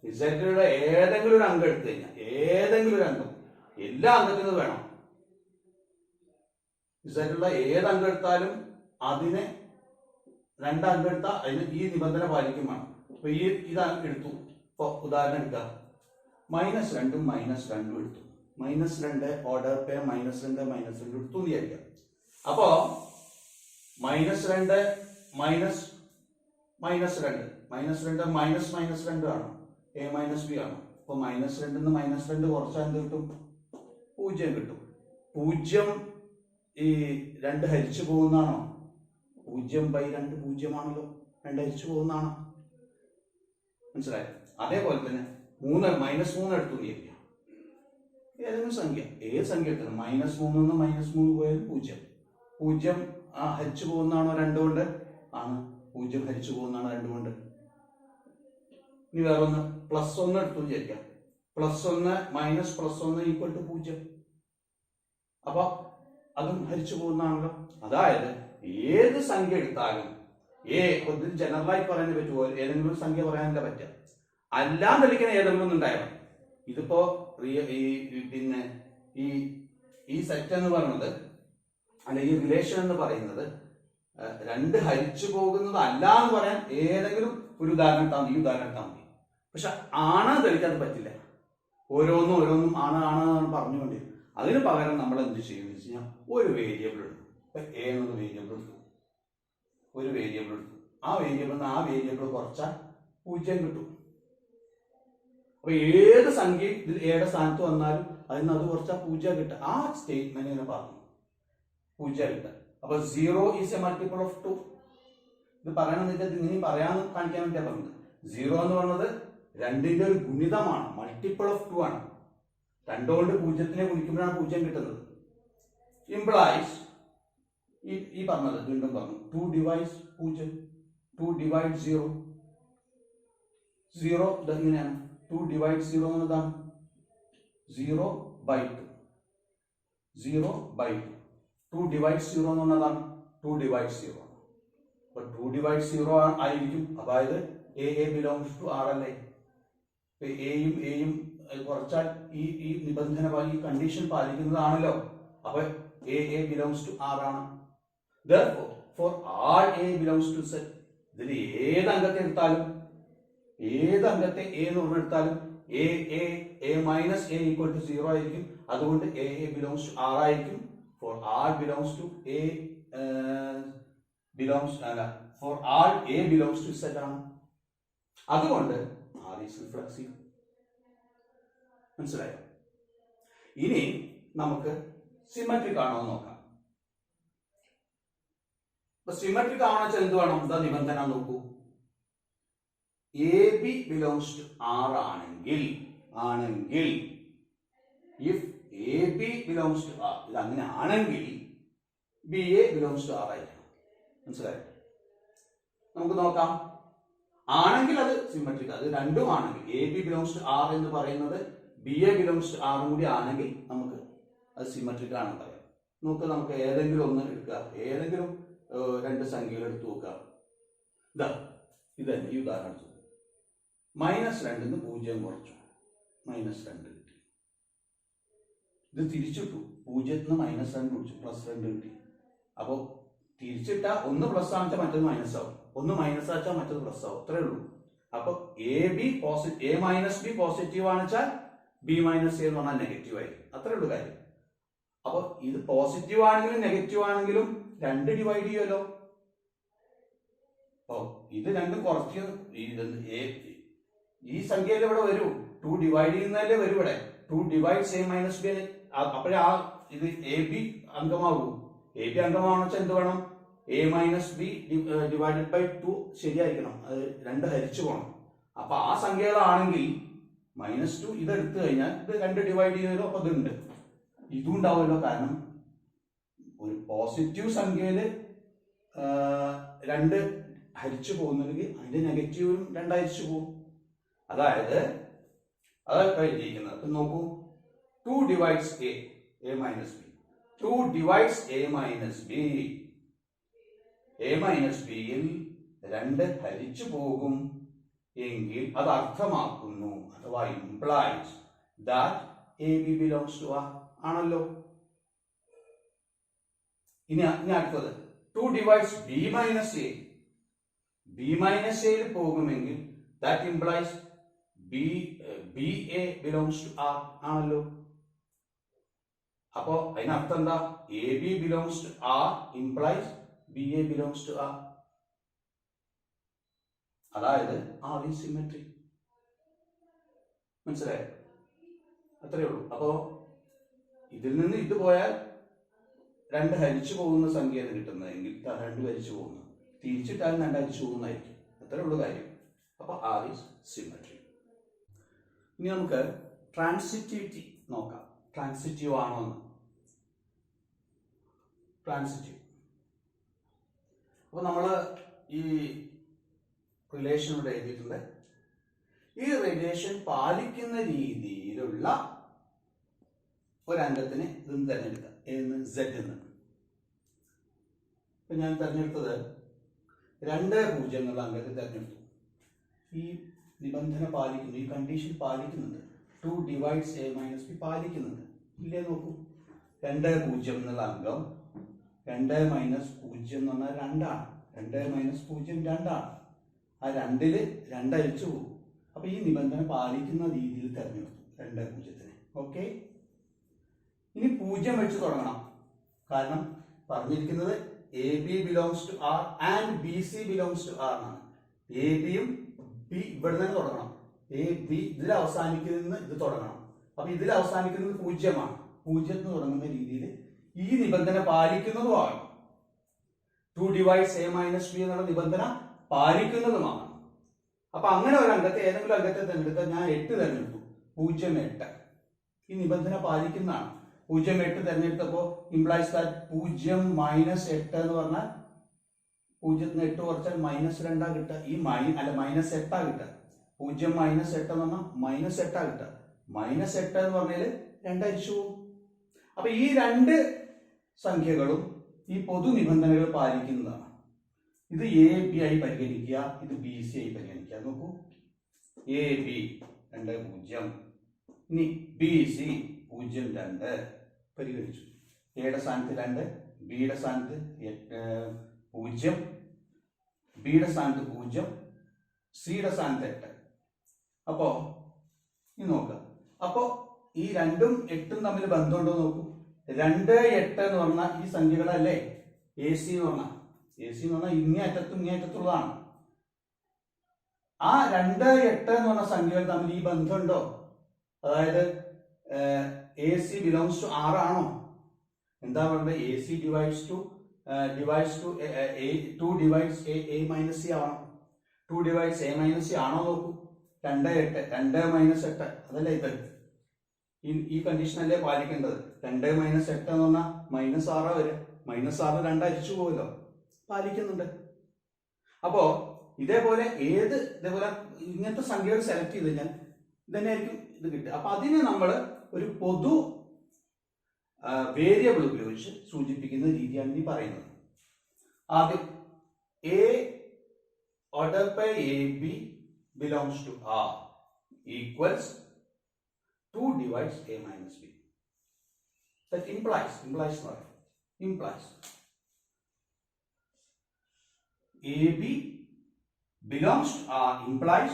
ഇസഡിലുള്ള ഏതെങ്കിലും ഒരു അംഗം എടുത്തു കഴിഞ്ഞാൽ ഏതെങ്കിലും ഒരു അംഗം എല്ലാ അംഗത്തിനും വേണം. ഇസഡിലുള്ള ഏത് അംഗം എടുത്താലും അതിനെ രണ്ട് അംഗം എടുത്താൽ അതിന് ഈ നിബന്ധന പാലിക്കും വേണം. അപ്പൊ ഇതാ എടുത്തു. ഇപ്പൊ ഉദാഹരണം എടുക്കുക, -2 -2 എടുത്തു. -2 ഓർഡർ പെയർ -2 -2 എടുത്തു എന്ന് വിചാരിക്കാം. അപ്പോ -2 -2 ആണ്, a മൈനസ് ബി ആണ്. അപ്പൊ -2 -2 കുറച്ചാൽ എന്ത് കിട്ടും? 0 കിട്ടും. 0 ഈ 2 ഹരിച്ചു പോകുന്നതാണോ? 0/2 0 ആണല്ലോ, 2 ഹരിച്ചു പോകുന്നതാണ്. മനസ്സിലായോ? അതേപോലെ തന്നെ -3 എടുത്തു വിചാരിക്കാം. ഏതെങ്കിലും സംഖ്യ, ഏത് സംഖ്യ എടുക്കണം, -3 -3 പോയാൽ 0. 0 ഹരിച്ചു പോകുന്നതാണോ 2 കൊണ്ട്? ആണ്. 0 ഹരിച്ചു പോകുന്നതാണ് 2 കൊണ്ട്. ഇനി വേറെ ഒന്ന്, +1 എടുത്തു വിചാരിക്കാം. +1 -+1 = 0. അപ്പൊ അതും ഹരിച്ചു പോകുന്നതാണല്ലോ. അതായത് ഏത് സംഖ്യ എടുത്താലും ജനറലായി പറയാൻ പറ്റുമോ? ഏതെങ്കിലും സംഖ്യ പറയാനല്ല പറ്റുക, അല്ലാതെ തെളിക്കുന്ന ഏതെങ്കിലും ഒന്നും ഉണ്ടായാൽ മതി. ഇതിപ്പോ പിന്നെ ഈ സെറ്റ് എന്ന് പറയുന്നത് അല്ലെങ്കിൽ റിലേഷൻ എന്ന് പറയുന്നത് 2 ഹരിച്ചു പോകുന്നത് അല്ല എന്ന് പറയാൻ ഏതെങ്കിലും ഒരു ഉദാഹരണം എടുത്താൽ മതി. ഈ ഉദാഹരണം എടുത്താൽ മതി. പക്ഷെ ആണ് തെളിക്കാൻ പറ്റില്ല. ഓരോന്നും ആണ് പറഞ്ഞുകൊണ്ട് അതിന് പകരം നമ്മൾ എന്ത് ചെയ്യുമെന്ന് വെച്ച് കഴിഞ്ഞാൽ ഒരു വേരിയബിൾ എടുക്കും. ഇപ്പൊ എ എന്നത് വേരിയബിൾ എടുത്തു, ഒരു വേരിയബിൾ എടുത്തു. ആ വേരിയബിൾ കുറച്ചാൽ 0 കിട്ടും. അപ്പൊ ഏത് സംഖ്യ ഇതിൽ എയുടെ സ്ഥാനത്ത് വന്നാലും അതിന് അത് കുറച്ചാൽ 0 കിട്ടുക. ആ സ്റ്റേറ്റ്മെന്റ് ഇങ്ങനെ പറഞ്ഞു 0 കിട്ടുക. അപ്പൊ 0 ഈസ് എ മൾട്ടിപ്പിൾ ഓഫ് 2. ഇത് പറയണമെന്ന് വെച്ചാൽ ഇങ്ങനെ പറയാന്ന് കാണിക്കാൻ വേണ്ടിയാ പറഞ്ഞത്. 0 എന്ന് പറഞ്ഞത് 2ന്റെ ഒരു ഗുണിതമാണ്, മൾട്ടിപ്പിൾ ഓഫ് 2 ആണ്. 2 കൊണ്ട് 0 ഗുണിക്കുമ്പോഴാണ് 0 കിട്ടുന്നത്. ഇംപ്ലൈസ് ഈ പറഞ്ഞത് വീണ്ടും പറഞ്ഞു 2 ഡിവൈഡ്സ് 0, 2 ഡിവൈഡ് 0. 0 ഇതെങ്ങനെയാണ്? 2 ഡിവൈഡ് 0 എന്നതാണ് 0/2. 0/2. 2 ഡിവൈഡ് 0 എന്ന് പറഞ്ഞതാണ് 2 ഡിവൈഡ് 0. അപ്പൊ 2 ഡിവൈഡ് 0 ആയിരിക്കും. അതായത് a ബിലോങ്സ് ടു R അല്ലേ? എയും കുറച്ചാൽ ഈ നിബന്ധന ഈ കണ്ടീഷൻ പാലിക്കുന്നതാണല്ലോ. അപ്പൊ a ബിലോങ്സ് ടു R ആണ്. Therefore, for all a belongs to Z, ഇതിൽ ഏത് അംഗത്തെ എടുത്താലും ഏത് അംഗത്തെ a എന്ന് പറഞ്ഞെടുത്താലും a minus a equal to 0 ആയിരിക്കും. അതുകൊണ്ട് a belongs to R ആയിരിക്കും. For R belongs to a for R a belongs to Z ആണ്. അതുകൊണ്ട് R is reflexive. മനസ്സിലായോ? ഇനി നമുക്ക് സിമെട്രിക് ആണോ എന്ന് നോക്കാം. സിമെട്രിക് ആവണ വെച്ചാൽ എന്ത് വേണം? എന്താ നിബന്ധന നോക്കൂ. A B belongs to R ആണെങ്കിൽ if A B belongs to R, ഇത് അങ്ങനെ ആണെങ്കിൽ b a belongs to R ആയിരിക്കണം. മനസ്സിലായോ? നമുക്ക് നോക്കാം. ആണെങ്കിൽ അത് സിമെട്രിക്, അത് രണ്ടും ആണെങ്കിൽ A B belongs to R എന്ന് പറയുന്നത് ബി എ ബിലോങ്സ് ടു ആറും കൂടി ആണെങ്കിൽ നമുക്ക് അത് സിമെട്രിക് ആണെന്ന് പറയാം. നമുക്ക് ഏതെങ്കിലും ഒന്ന് എടുക്കുക, ഏതെങ്കിലും 2 സംഖ്യകൾ എടുത്തു നോക്കാം. ഇത് തന്നെ ഈ ഉദാഹരണം എടുത്തു. -2 0 കുറച്ചു, -2 കിട്ടി. ഇത് തിരിച്ചിട്ടു, 0 -2 കുറിച്ചു, +2 കിട്ടി. അപ്പോ തിരിച്ചിട്ട ഒന്ന് പ്ലസ് ആണെച്ചാൽ മറ്റത് മൈനസ് ആവും, ഒന്ന് മൈനസ് ആച്ചാൽ മറ്റത് പ്ലസ് ആവും. അത്രേ ഉള്ളൂ. അപ്പൊ a മൈനസ് ബി പോസിറ്റീവ് ആണെച്ചാൽ b മൈനസ് എ എന്ന് പറഞ്ഞാൽ നെഗറ്റീവ് ആയിരിക്കും. അത്രേ ഉള്ളൂ കാര്യം. അപ്പൊ ഇത് പോസിറ്റീവ് ആണെങ്കിലും നെഗറ്റീവ് ആണെങ്കിലും 2 ഡിവൈഡ് ചെയ്യുമല്ലോ. ഓ ഇത് രണ്ടും കുറച്ച് ഈ സംഖ്യയിൽ ഇവിടെ വരൂ, 2 ഡിവൈഡ് ചെയ്യുന്നതല്ലേ വരും ഇവിടെ. 2 ഡിവൈഡ്സ് a മൈനസ് ബി, അപ്പോഴേ ഇത് എ ബി അംഗമാകൂ. എ ബി അംഗമാണെന്ന് വെച്ചാൽ എന്ത് വേണം? a minus B divided by 2 ശരിയായിരിക്കണം. അത് 2 ഹരിച്ചു പോകണം. അപ്പൊ ആ സംഖ്യകളാണെങ്കിൽ -2 ഇതെടുത്തു കഴിഞ്ഞാൽ ഇത് 2 ഡിവൈഡ് ചെയ്യുന്നതിലോ അപ്പൊ ഇതുണ്ട്, ഇതും ഉണ്ടാവുമല്ലോ. കാരണം ഒരു പോസിറ്റീവ് സംഖ്യയില് 2 ഹരിച്ചു പോകുന്നുണ്ടെങ്കിൽ അതിന്റെ നെഗറ്റീവും 2 ഹരിച്ചു പോകും. അതായത് അതൊക്കെ എഴുതിയിരിക്കുന്നത് നോക്കൂ. 2 divides a minus B, 2 divides a minus B. a minus ബിയിൽ 2 ഹരിച്ചു പോകും. എങ്കിൽ അത് അർത്ഥമാക്കുന്നു അഥവാ implies that A B belongs to R ആണല്ലോ. ഇനി അടുത്തത് 2 divides b minus a. b minus a യിൽ പോകുമെങ്കിൽ that implies b a belongs to r ആണല്ലോ. അപ്പോ അതിനർത്ഥം എന്താ? a b belongs to r implies b a belongs to r. അതായത് r is symmetry. മനസ്സിലായോ? അത്രയേ ഉള്ളൂ. അപ്പോ ഇതിൽ നിന്ന് ഇത് പോയാൽ 2 ഹരിച്ചു പോകുന്ന സംഖ്യയാണ് കിട്ടുന്നതെങ്കിൽ 2 ഹരിച്ചു പോകുന്നു, തിരിച്ചിട്ടാൽ 2 ഹരിച്ചു പോകുന്നതായിരിക്കും. അത്രേ ഉള്ളൂ കാര്യം. അപ്പൊ r is symmetry. ഇനി നമുക്ക് ട്രാൻസിറ്റിവിറ്റി നോക്കാം. ട്രാൻസിറ്റീവ് ആണോ എന്ന്. ട്രാൻസിറ്റീവ്. അപ്പൊ നമ്മൾ ഈ റിലേഷൻ ഇവിടെ എഴുതിയിട്ടുണ്ട്. ഈ റിലേഷൻ പാലിക്കുന്ന രീതിയിലുള്ള ഒരംഗത്തിന് ഇതൊന്ന് തിരഞ്ഞെടുക്കാം. എന്ന് Z എന്ന്. ഇപ്പൊ ഞാൻ തിരഞ്ഞെടുത്തത് 2 എന്നുള്ള അംഗത്തെ തിരഞ്ഞെടുത്തു. ഈ നിബന്ധന പാലിക്കുന്നു, ഈ കണ്ടീഷൻ പാലിക്കുന്നുണ്ട്. 2 divides a minus b പാലിക്കുന്നുണ്ട്. ഇല്ലേ നോക്കൂ. 2 എന്നുള്ള അംഗം 2 മൈനസ് 0 എന്ന് പറഞ്ഞാൽ 2 ആണ്. 2 മൈനസ് 0 2 ആണ്. ആ 2ല് 2 അഴിച്ചു പോകും. അപ്പൊ ഈ നിബന്ധന പാലിക്കുന്ന രീതിയിൽ തിരഞ്ഞെടുത്തു 2 ഓക്കെ. ഇനി 0 വെച്ച് തുടങ്ങണം. കാരണം പറഞ്ഞിരിക്കുന്നത് A B belongs to R and B C belongs to R എന്നാണ്. എ ബിയും ബി ഇവിടെ തന്നെ തുടങ്ങണം. എ ബി ഇതിൽ അവസാനിക്കുന്ന ഇത് തുടങ്ങണം. അപ്പൊ ഇതിൽ അവസാനിക്കുന്നത് 0 0 തുടങ്ങുന്ന രീതിയിൽ ഈ നിബന്ധന പാലിക്കുന്നതുമാണ്. 2 divides a minus b എന്നുള്ള നിബന്ധന പാലിക്കുന്നതുമാണ്. അപ്പൊ അങ്ങനെ ഒരു അംഗത്തെ, ഏതെങ്കിലും അംഗത്തെ തിരഞ്ഞെടുത്താൽ ഞാൻ 8 തിരഞ്ഞെടുത്തു. 0 8 ഈ നിബന്ധന പാലിക്കുന്നതാണ്. 0 8 തിരഞ്ഞെടുത്തപ്പോ ഇംപ്ലൈസ് ദാറ്റ് 0 മൈനസ് 8 എന്ന് പറഞ്ഞാൽ 0 8 കുറച്ചാൽ -2 കിട്ടുക. ഈ -8 കിട്ടുക. 0 മൈനസ് 8 എന്ന് പറഞ്ഞാൽ -8 കിട്ടുക. -8 എന്ന് പറഞ്ഞാൽ 2 അരിച്ചു പോകും. അപ്പൊ ഈ 2 സംഖ്യകളും ഈ പൊതു നിബന്ധനകൾ പാലിക്കുന്നതാണ്. ഇത് എ ബി ആയി പരിഗണിക്കുക, ഇത് ബി സി ആയി പരിഗണിക്കുക. നോക്കൂ, എ ബി 2 0, ഇനി ബി സി 0 2 പരിഗണിച്ചു. എയുടെ സ്ഥാനത്ത് 2, ബിയുടെ സ്ഥാനത്ത് 0, ബിയുടെ സ്ഥാനത്ത് 0, സിയുടെ സ്ഥാനത്ത് 8. അപ്പോ ഇനി നോക്കുക. അപ്പോ ഈ 2ഉം 8ഉം തമ്മിൽ ബന്ധമുണ്ടോ നോക്കൂ. 2 8 എന്ന് പറഞ്ഞാൽ ഈ സംഖ്യകളല്ലേ എ സി എന്ന് പറഞ്ഞാൽ. എ സി എന്ന് പറഞ്ഞാൽ ഇങ്ങേയറ്റത്തും ഇങ്ങേയറ്റത്തുള്ളതാണ്. ആ 2 8 എന്ന് പറഞ്ഞ സംഖ്യകൾ തമ്മിൽ ഈ ബന്ധമുണ്ടോ? അതായത് A C belongs to R ആണോ? എന്താ പറയുന്നത്? A C divides to 2 divides a minus c ആണോ? 2 divides a minus c ആണോ നോക്കൂ. 2 8 2 മൈനസ് 8 അതല്ലേ ഇത്. ഈ കണ്ടീഷൻ അല്ലേ പാലിക്കേണ്ടത്. 2 മൈനസ് 8 എന്ന് പറഞ്ഞാൽ -6 വരെ. -6 2 അരിച്ചു പോകുമല്ലോ, പാലിക്കുന്നുണ്ട്. അപ്പോ ഇതേപോലെ ഇതേപോലെ ഇങ്ങനത്തെ സംഖ്യകൾ സെലക്ട് ചെയ്ത് കഴിഞ്ഞാൽ ഇതന്നെയായിരിക്കും ഇത് കിട്ടുക. അപ്പൊ അതിനെ നമ്മൾ ഒരു പൊതു വേരിയബിൾ ഉപയോഗിച്ച് സൂചിപ്പിക്കുന്ന രീതിയാണ് ഇനി പറയുന്നത്. ആദ്യം A ordered by AB belongs to R equals 2 divides A minus B. That implies AB belongs to R implies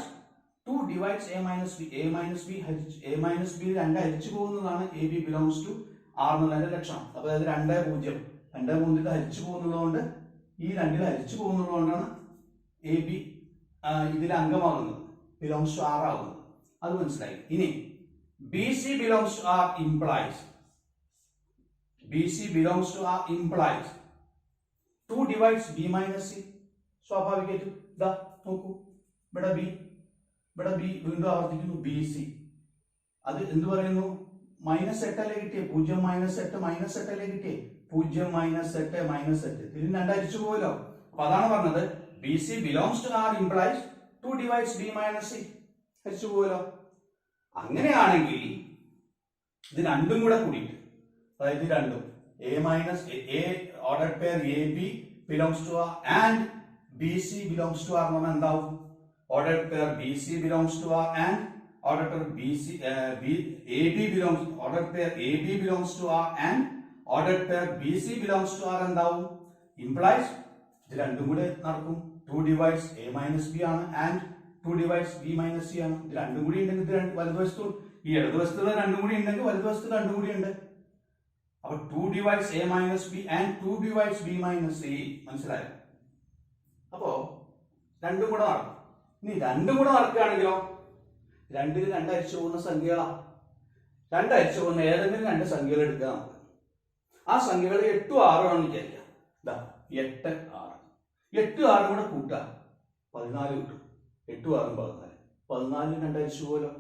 2 divides A minus B. A minus B 2 ഹരിച്ചു പോകുന്നതാണ് AB belongs to R എന്നുള്ളതിന്റെ ലക്ഷണം. അപ്പൊ അത് 2 0 2 3 ഹരിച്ചു പോകുന്നതുകൊണ്ട്, ഈ 2 ഹരിച്ചു പോകുന്നതുകൊണ്ടാണ് എ ബി ഇതിൽ അംഗമാകുന്നത്, belongs to R ആകുന്നത്. അത് മനസ്സിലായി. ഇനി B C belongs to R implies 2 divides B minus C. സ്വാഭാവികമായിട്ടും ഇതാ നോക്കൂ, ഇവിടെ ബി വീണ്ടും ആവർത്തിക്കുന്നു. ബി സി അത് എന്ത് പറയുന്നു? -8 അല്ലേ കിട്ടിയേ. 0 -8 അല്ലേ കിട്ടിയേ. 0 -8 ഇതിൽ 2 അരിച്ചു പോയല്ലോ. അപ്പൊ അതാണ് പറഞ്ഞത് B C belongs to R implies 2 divides B minus C. ഹരിച്ചു പോയല്ലോ. അങ്ങനെയാണെങ്കിൽ ഇത് രണ്ടും കൂടെ കൂടിയിട്ട്, അതായത് രണ്ടും A ordered pair AB belongs to R and BC belongs to R എന്ന് പറഞ്ഞാൽ എന്താവും? ordered pair BC belongs to R and ordered pair AB belongs to R and ordered pair BC belongs to R എന്താവും? Implies ഇത് രണ്ടും കൂടെ നടക്കും. 2 divides A minus B ആണ് and 2 divides B minus C ആണ്. ഇത് രണ്ടും കൂടി ഉണ്ടെങ്കിൽ ഇത് വലതുവശത്തു ഈ ഇടതുവശത്തുള്ള രണ്ടും കൂടി ഉണ്ടെങ്കിൽ വലതുവശത്ത് രണ്ടും കൂടി ഉണ്ട്. അപ്പൊ 2 divides A minus B and 2 divides B minus C. മനസ്സിലായോ? അപ്പോ രണ്ടും കൂടെ നടക്കും. ഇനി രണ്ടും കൂടെ നടക്കുകയാണെങ്കിലോ രണ്ടിൽ രണ്ട് അരിച്ചു പോകുന്ന സംഖ്യകളാ. രണ്ട് അരിച്ചു പോകുന്ന ഏതെങ്കിലും രണ്ട് സംഖ്യകൾ എടുക്കുക നമുക്ക്. ആ സംഖ്യകൾ 8 6 ആണെന്ന് വിചാരിക്കാം. 8 6 8 6 കൂടെ കൂട്ടുക 14 കിട്ടും. 8 6 14 14 രണ്ട് അരിച്ചു പോകുമല്ലോ.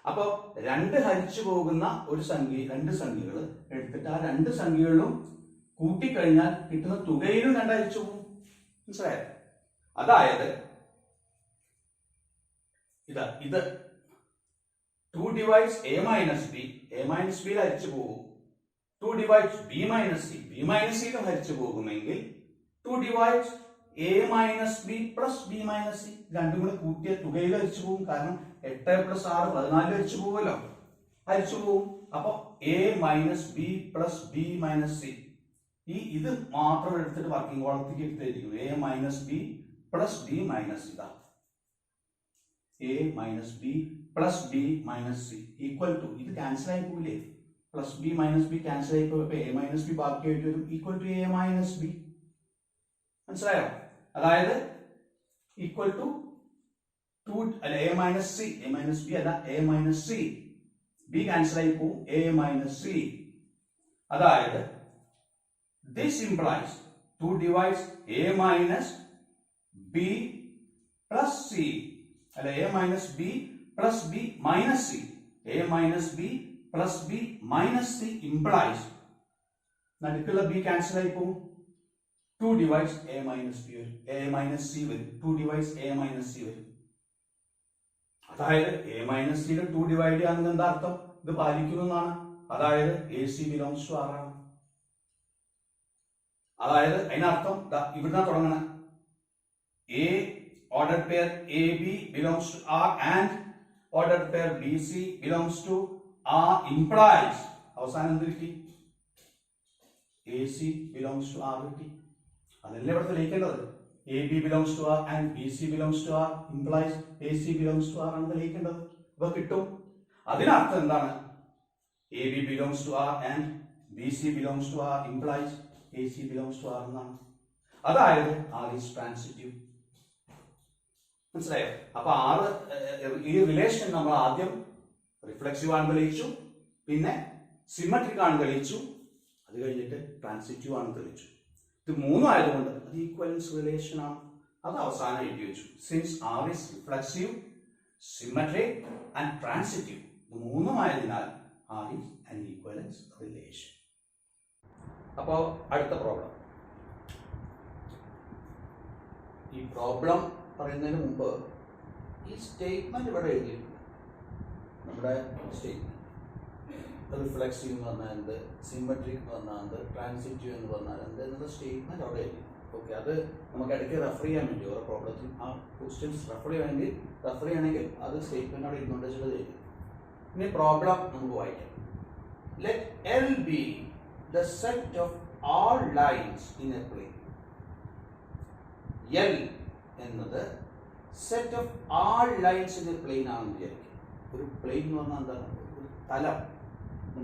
അപ്പൊ രണ്ട് ഹരിച്ചു പോകുന്ന ഒരു സംഖ്യ രണ്ട് സംഖ്യകൾ എടുത്തിട്ട് ആ രണ്ട് സംഖ്യകളിലും കൂട്ടിക്കഴിഞ്ഞാൽ കിട്ടുന്ന തുകയിലും രണ്ട് ഹരിച്ചു പോകും. മനസ്സിലായോ? അതായത് ഇത് 2 divides A minus B ഹരിച്ചു പോകും. 2 divides B minus C ലും ഹരിച്ചു പോകുമെങ്കിൽ 2 divides A minus B plus B minus C രണ്ടും കൂടെ കൂട്ടിയ തുകയിൽ ഹരിച്ചു പോകും. കാരണം 8 plus 6 14 ഹരിച്ചു പോകുമല്ലോ, ഹരിച്ചു പോകും. അപ്പൊ A minus B plus B minus C ഇത് മാത്രം എടുത്തിട്ട് working കോളത്തേക്ക് എടുത്തിരിക്കും. A minus B plus B minus C A minus B plus B minus C equal to ഇത് ക്യാൻസൽ ആയി പോകില്ലേ? Plus b minus b cancel ആയി പോയപ്പോ എ മൈനസ് ബി ബാക്കിയായിട്ട് വരും. Equal to a minus b. മനസ്സിലായോ? അതായത് equal to 2 അല്ല a minus C. A minus b അല്ല, a minus c. B cancel ആയി പോകും. A minus c. അതായത് this implies 2 divides A minus B plus C അല്ല A minus B plus B minus C. A minus B plus B minus C implies നടുക്കുള്ള B cancel ആയി പോകും. 2 divides A minus B വരും. A minus C വരും. 2 divides A minus C വരും. അതായത് A minus C 2 divide ചെയ്യാൻ എന്താ അർത്ഥം? ഇത് പാലിക്കുന്നു എന്നാണ്. അതായത് AC belongs to R ആണ്. അതായത് അതിനർത്ഥം ഇവിടുന്ന് തുടങ്ങണം. A ordered pair AB belongs to R and ordered pair BC belongs to R implies അവസാനം എന്ത് കിട്ടി? AC belongs to R കിട്ടി. അതല്ലേ ഇവിടെ തെളിയിക്കേണ്ടത്. AB belongs to R and BC belongs to R implies AC belongs to R ആണ് തെളിയിക്കേണ്ടത്. ഇപ്പൊ കിട്ടും. അതിനർത്ഥം എന്താണ്? AB belongs to R and BC belongs to R implies AC belongs to R എന്നാണ്. അതായത് R is transitive. മനസ്സിലായോ? അപ്പൊ ഈ റിലേഷൻ നമ്മൾ ആദ്യം റിഫ്ലെക്സീവ് ആണെന്ന് തെളിയിച്ചു, പിന്നെ സിമെട്രിക് ആണെന്ന് തെളിയിച്ചു, അത് കഴിഞ്ഞിട്ട് ട്രാൻസിറ്റീവ് ആണെന്ന് തെളിയിച്ചു. ഇത് മൂന്നും ആയതുകൊണ്ട് അത് ഈക്വലൻസ് റിലേഷൻ ആണ്. അത് അവസാനം എഴുതി വെച്ചു. Since R is reflexive, symmetric and transitive ഇത് മൂന്നും ആയതിനാൽ R is an equivalence relation. അപ്പോ അടുത്ത പ്രോബ്ലം. ഈ പ്രോബ്ലം പറയുന്നതിന് മുമ്പ് ഈ സ്റ്റേറ്റ്മെന്റ് ഇവിടെ എഴുതിയിട്ടുണ്ട്. നമ്മുടെ സ്റ്റേറ്റ്മെന്റ് റിഫ്ലെക്സീവ് എന്ന് പറഞ്ഞാൽ എന്ത്, സിമെട്രിക് എന്ന് പറഞ്ഞാൽ എന്ത്, ട്രാൻസിറ്റീവ് എന്ന് പറഞ്ഞാൽ എന്ത് എന്നുള്ള സ്റ്റേറ്റ്മെന്റ് അവിടെ എഴുതി. ഓക്കെ, അത് നമുക്ക് ഇടയ്ക്ക് റെഫർ ചെയ്യാൻ വേണ്ടി ഓരോ പ്രോബ്ലത്തിൽ ആ ക്വസ്റ്റ്യൻസ് റെഫർ ചെയ്യണമെങ്കിൽ അത് സ്റ്റേറ്റ്മെന്റ് അവിടെ ഇരുന്നുകൊണ്ട് വെച്ചിട്ട് എഴുതി. ഇനി പ്രോബ്ലം നമുക്ക് വായിക്കാം. Let L be the set of all lines in a plane. L എന്നത് set of all lines in a plane ആണെന്ന് വിചാരിക്കും. ഒരു പ്ലെയിൻ എന്ന് പറഞ്ഞാൽ എന്താണ്? ഒരു തലം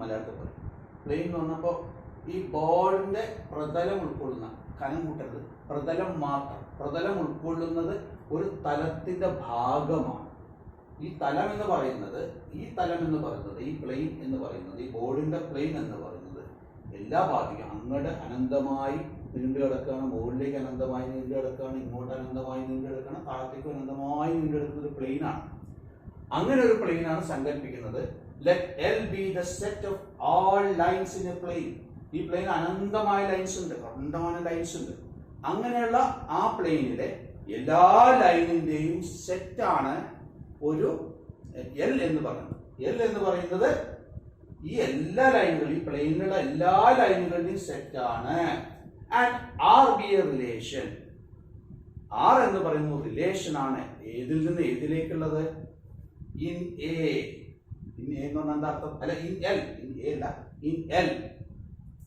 മലയാളത്തിൽ പറയും. പ്ലെയിൻ എന്ന് പറഞ്ഞപ്പോൾ ഈ ബോളിന്റെ പ്രതലം ഉൾക്കൊള്ളുന്ന, കനം കൂട്ടരുത്, പ്രതലം മാത്രം, പ്രതലം ഉൾക്കൊള്ളുന്നത് ഒരു തലത്തിന്റെ ഭാഗമാണ്. ഈ തലം എന്ന് പറയുന്നത്, ഈ പ്ലെയിൻ എന്ന് പറയുന്നത്, ഈ ബോർഡിന്റെ പ്ലെയിൻ എന്ന് പറയുന്നത് എല്ലാ ഭാഗത്തേക്കും അങ്ങോട്ട് അനന്തമായി നീണ്ടു കിടക്കുകയാണ്, മുകളിലേക്ക് അനന്തമായി നീണ്ടു കിടക്കുകയാണ്, ഇങ്ങോട്ട് അനന്തമായി നീണ്ടു കിടക്കുകയാണ്, താഴത്തേക്ക് അനന്തമായി നീണ്ടു കിടക്കുന്ന ഒരു പ്ലെയിനാണ്. അങ്ങനെ ഒരു പ്ലെയിനാണ് സങ്കല്പിക്കുന്നത്. Let L be the set of all lines in a plane. ഈ പ്ലെയിൻ അനന്തമായ ലൈൻസ് ഉണ്ട്, അനന്തമായ ലൈൻസ് ഉണ്ട്. അങ്ങനെയുള്ള ആ പ്ലെയിനിലെ എല്ലാ ലൈനിന്റെയും സെറ്റാണ് ഒരു L എന്ന് പറയുന്നത്. L എന്ന് പറയുന്നത് ഈ എല്ലാ ലൈനുകളും, ഈ പ്ലെയിനിലുള്ള എല്ലാ ലൈനുകളുടെയും സെറ്റാണ്. And R be a relation. R എന്ന് പറയുന്നത് റിലേഷൻ ആണ്. ഏതിൽ നിന്ന് ഏതിലേക്കുള്ളത്? In A. ഇൻ എ എന്ന് പറഞ്ഞാൽ എന്താ അർത്ഥം? അല്ല, ഇൻ എൽ. ഇൻ എ അല്ല, ഇൻ എൽ.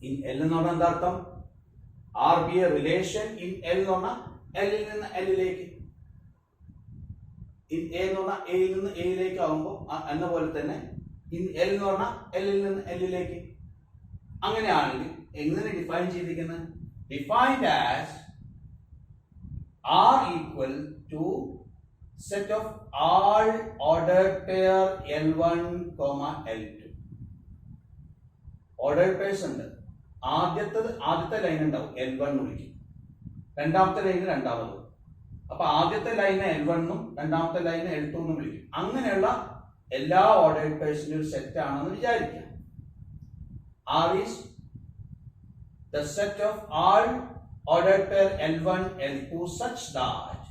ഇൻ എൽ എന്ന് പറഞ്ഞാൽ എന്താ അർത്ഥം? R be a relation in L എന്ന് പറഞ്ഞാൽ എല്ലിൽ നിന്ന് എല്ലിലേക്ക്. ഇൻ എ എന്ന് പറഞ്ഞാൽ എയിൽ നിന്ന് എയിലേക്ക് ആകുമ്പോൾ എന്ന പോലെ തന്നെ ഇൻ എൽ എന്ന് പറഞ്ഞാൽ എല്ലിൽ നിന്ന് എല്ലിലേക്ക്. അങ്ങനെയാണെങ്കിൽ എങ്ങനെ ഡിഫൈൻ ചെയ്തിരിക്കുന്നത്? Defined as R equal to set of all ordered pair L1, L2. Ordered pairs ഉണ്ട്. ആദ്യത്തെ ലൈൻ ഉണ്ടാവും L1 എന്ന് വിളിക്കും, രണ്ടാമത്തെ ലൈന് രണ്ടാമത്. അപ്പൊ ആദ്യത്തെ ലൈന് L1 എന്നും രണ്ടാമത്തെ ലൈന് L2 എന്നും വിളിക്കും. അങ്ങനെയുള്ള എല്ലാ ഓർഡേർഡ് പേഴ്സിന്റെ ഒരു സെറ്റ് ആണെന്ന് വിചാരിക്കാം. R is the set of all ordered pair L1, L2 such that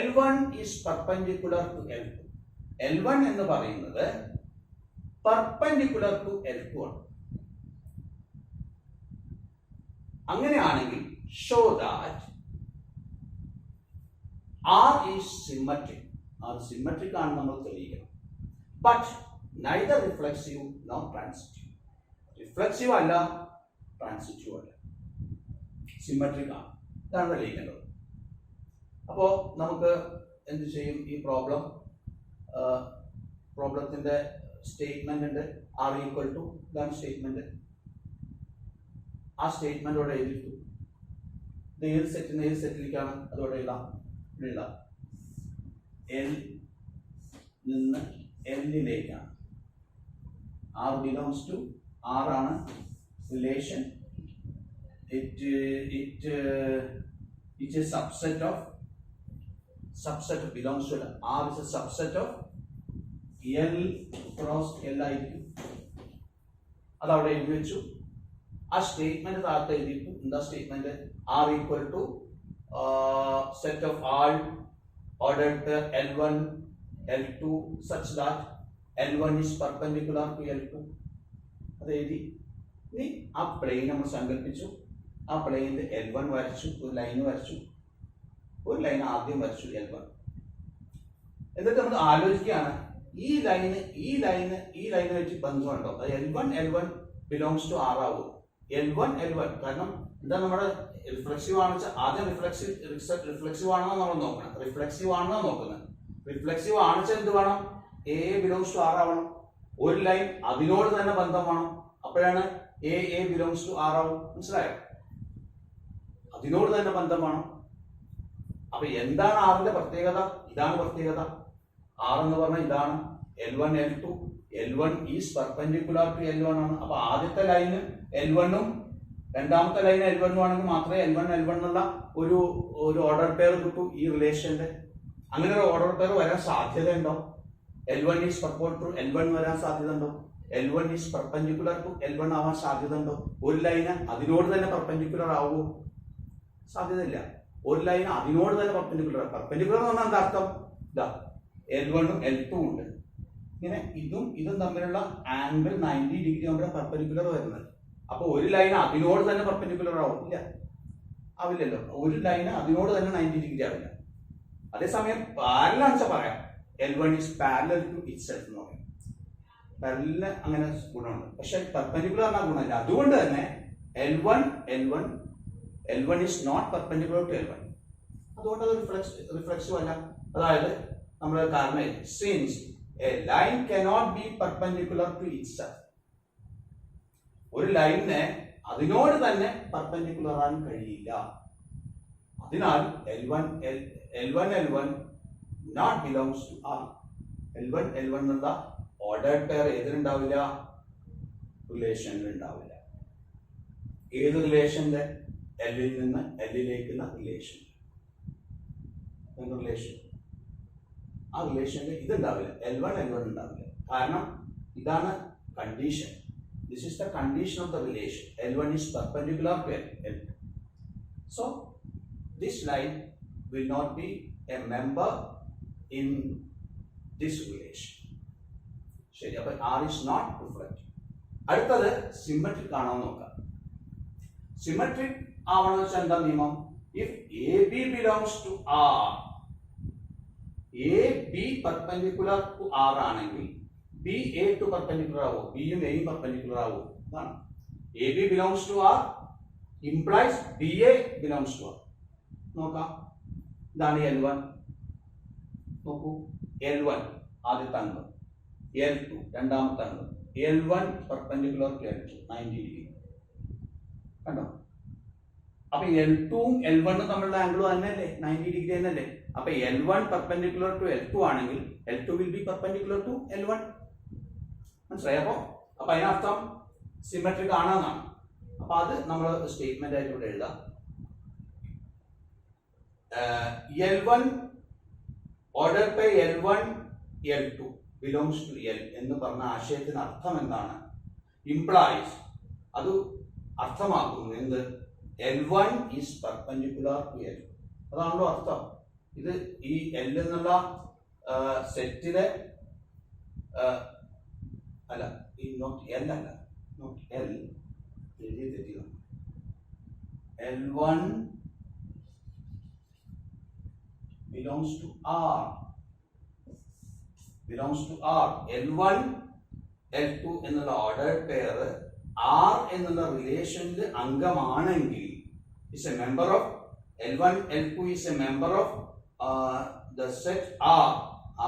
L1 is perpendicular to L2. L1 എന്ന് പറയുന്നത് perpendicular to L2 ആണ്. അങ്ങനെയാണെങ്കിൽ show that R is symmetric. R symmetric ആണ് നമ്മൾ തെളിയിക്കണം. But neither reflexive nor transitive. Reflexive അല്ല, transitive അല്ല, symmetric ആണ്. ഇതാണ് തെളിയിക്കേണ്ടത്. അപ്പോൾ നമുക്ക് എന്ത് ചെയ്യും? ഈ പ്രോബ്ലത്തിന്റെ സ്റ്റേറ്റ്മെന്റ് ഉണ്ട്. ആർ ഈക്വൽ ടു, ഇതാണ് സ്റ്റേറ്റ്മെന്റ്. ആ സ്റ്റേറ്റ്മെന്റോടെ എഴുതിയിട്ടു. ഇത് ഏത് സെറ്റിലേക്കാണ്? അതോടെ എഴുതാം. എൽ നിന്ന് എല്ലിലേക്കാണ്. ആർ ബിലോങ്സ് ടു, ആർ ആണ് relation. It is a subset belongs to R is a subset of L cross L ആയിരിക്കും. അത് അവിടെ എഴുതി വെച്ചു. ആ സ്റ്റേറ്റ്മെന്റ് താഴത്തെ എഴുതിയിട്ടു. എന്താ statement? R equal to set of all ordered pair L1, L2 such that L1 is perpendicular to L2. അത് എഴുതി. ഇനി ആ പ്ലെയിൻ നമ്മൾ സങ്കല്പിച്ചു. ആ പ്ലെയിനിൽ L1 വരച്ചു, ഒരു ലൈൻ വരച്ചു, ഒരു ലൈൻ ആദ്യം വരച്ചു L1. എന്നിട്ട് നമ്മൾ ആലോചിക്കുകയാണ്, ഈ ലൈന് വെച്ച് ബന്ധമുണ്ടോ? അത് L1 ബിലോങ്സ് ടു R ആവും. L1 കാരണം എന്താ, നമ്മുടെ റിഫ്ലെക്സീവ് ആണെന്ന് വെച്ചാൽ ആദ്യം റിഫ്ലെക്സീവ് ആണോ നമ്മൾ നോക്കണം. റിഫ്ലെക്സീവ് ആണെന്നോ നോക്കുന്നത്. റിഫ്ലെക്സീവ് ആണെന്ന് വെച്ചാൽ എന്ത് വേണം? A ബിലോങ്സ് ടു R ആവണം. ഒരു ലൈൻ അതിനോട് തന്നെ ബന്ധം വേണം. അപ്പോഴാണ് A ബിലോങ്സ് ടു R ആവും. മനസ്സിലായോ? അതിനോട് തന്നെ ബന്ധം വേണം. അപ്പൊ എന്താണ് ആറിന്റെ പ്രത്യേകത? ഇതാണ് പ്രത്യേകത. ആർ എന്ന് പറഞ്ഞാൽ ഇതാണ്. L1, L2. L1 is perpendicular to L1 ആണ്. അപ്പൊ ആദ്യത്തെ ലൈന് L1 ഉം രണ്ടാമത്തെ ലൈന് L1 ഉം ആണെങ്കിൽ മാത്രമേ L1 എന്നുള്ള ഒരു ഓർഡർ പെയർ കിട്ടൂ ഈ റിലേഷന്റെ. അങ്ങനെ ഒരു ഓർഡർ പെയർ വരാൻ സാധ്യത ഉണ്ടോ? L1 ഈസ് പെർപോർട്ട് ടു L1 വരാൻ സാധ്യത ഉണ്ടോ? L1 is perpendicular to L1 ആവാൻ സാധ്യത ഉണ്ടോ? ഒരു ലൈന് അതിനോട് തന്നെ പെർപെൻഡിക്കുലർ ആവുമോ? സാധ്യതയില്ല. ഒരു ലൈൻ അതിനോട് തന്നെ പെർപെൻഡിക്കുലർ എന്ന് പറഞ്ഞാൽ എന്താ അർത്ഥം? ഇതാ L1 ഉം L2 ഉണ്ട്. ഇങ്ങനെ ഇതും തമ്മിലുള്ള ആംഗിൾ 90 ഡിഗ്രി നമ്മുടെ പെർപെൻഡിക്കുലർ വരുന്നത്. അപ്പൊ ഒരു ലൈൻ അതിനോട് തന്നെ പെർപെൻഡിക്കുലർ ആവും? ഇല്ല, ആവില്ലല്ലോ. ഒരു ലൈന് അതിനോട് തന്നെ 90 ഡിഗ്രി ആവില്ല. അതേസമയം പാരലൽ ആണെന്ന് പറയാം. L1 is parallel to itself എന്ന് പറയും. പാരലലിന് അങ്ങനെ ഗുണമുണ്ട്. പക്ഷെ പെർപെൻഡിക്കുലർ എന്ന ഗുണമില്ല. അതുകൊണ്ട് തന്നെ L1 is not perpendicular to L1. അതുകൊണ്ട് അത് റിഫ്ലെക്സീവ് അല്ല. അതായത് നമ്മൾ കാരണം since a line cannot be perpendicular to itself. ഒരു ലൈനിനെ അതിനോട് തന്നെ പെർപെൻഡിക്കുലർ ആകാൻ കഴിയില്ല. അതിനാൽ L1 not belongs to R. L1 എന്നുള്ള ഓർഡേർഡ് പെയർ ഏതിലുണ്ടാവില്ല? റിലേഷനിൽ ഉണ്ടാവില്ല. ഏത് റിലേഷന്റെ? എല്ലിൽ നിന്ന് എല്ലിലേക്കുള്ള റിലേഷൻ. ആ റിലേഷനിൽ ഇതുണ്ടാവില്ല. L1 ഉണ്ടാവില്ല. കാരണം ഇതാണ് condition. This is the condition of the relation. L1 is perpendicular to L2. So this line will not be a member in this relation. ശരി, അപ്പൊ R ഈസ് നോട്ട് റിഫ്ലെക്റ്റീവ്. അടുത്തത് സിമെട്രിക് ആണോ നോക്കാം. സിമെട്രിക് ആവണമെന്ന് വെച്ചാൽ എന്താ നിയമം? if AB belongs to R, AB perpendicular to R ആണെങ്കിൽ B A to perpendicular ആവോ? B യും A യും perpendicular ആവോ? അതാണ് AB belongs to R implies BA belongs to R. നോക്കാം, ഇതാണ് L1. നോക്കൂ, L1 ആദ്യത്തെ അംഗം, L2 രണ്ടാമത്തെ അംഗം, L1 perpendicular to L2 90 degree. കണ്ടോ? അപ്പൊ L2 ഉം L1 ഉം തമ്മിലുള്ള ആംഗിൾ തന്നെയല്ലേ, 90 ഡിഗ്രി തന്നെയല്ലേ. അപ്പൊ L1 perpendicular to L2 ആണെങ്കിൽ L2 will be perpendicular to L1. മനസ്സിലായോ? അപ്പൊ അതിനർത്ഥം സിമെട്രിക് ആണെന്നാണ്. അപ്പൊ അത് നമ്മൾ സ്റ്റേറ്റ്മെന്റ് ആയിട്ട് ഇവിടെ എഴുതാം. L1 ordered by L1 L2 belongs to L എന്ന് പറഞ്ഞ ആശയത്തിന് അർത്ഥം എന്താണ്? ഇംപ്ലൈസ്, അത് അർത്ഥമാക്കുന്നു എന്ത്? L1 is perpendicular to L. അതാണല്ലോ അർത്ഥം. ഇത് ഈ L എന്നുള്ള സെറ്റിലെ അല്ല, ഈ നോട്ട് L അല്ല, നോട്ട് L എഴുതി തെറ്റില്ല. L1 belongs to R. belongs to R. L1 L2 എന്നുള്ള ഓർഡേർഡ് പെയർ R എന്നുള്ള റിലേഷനിൽ അംഗമാണെങ്കിൽ is a member of L1 L2 is a member of the set R.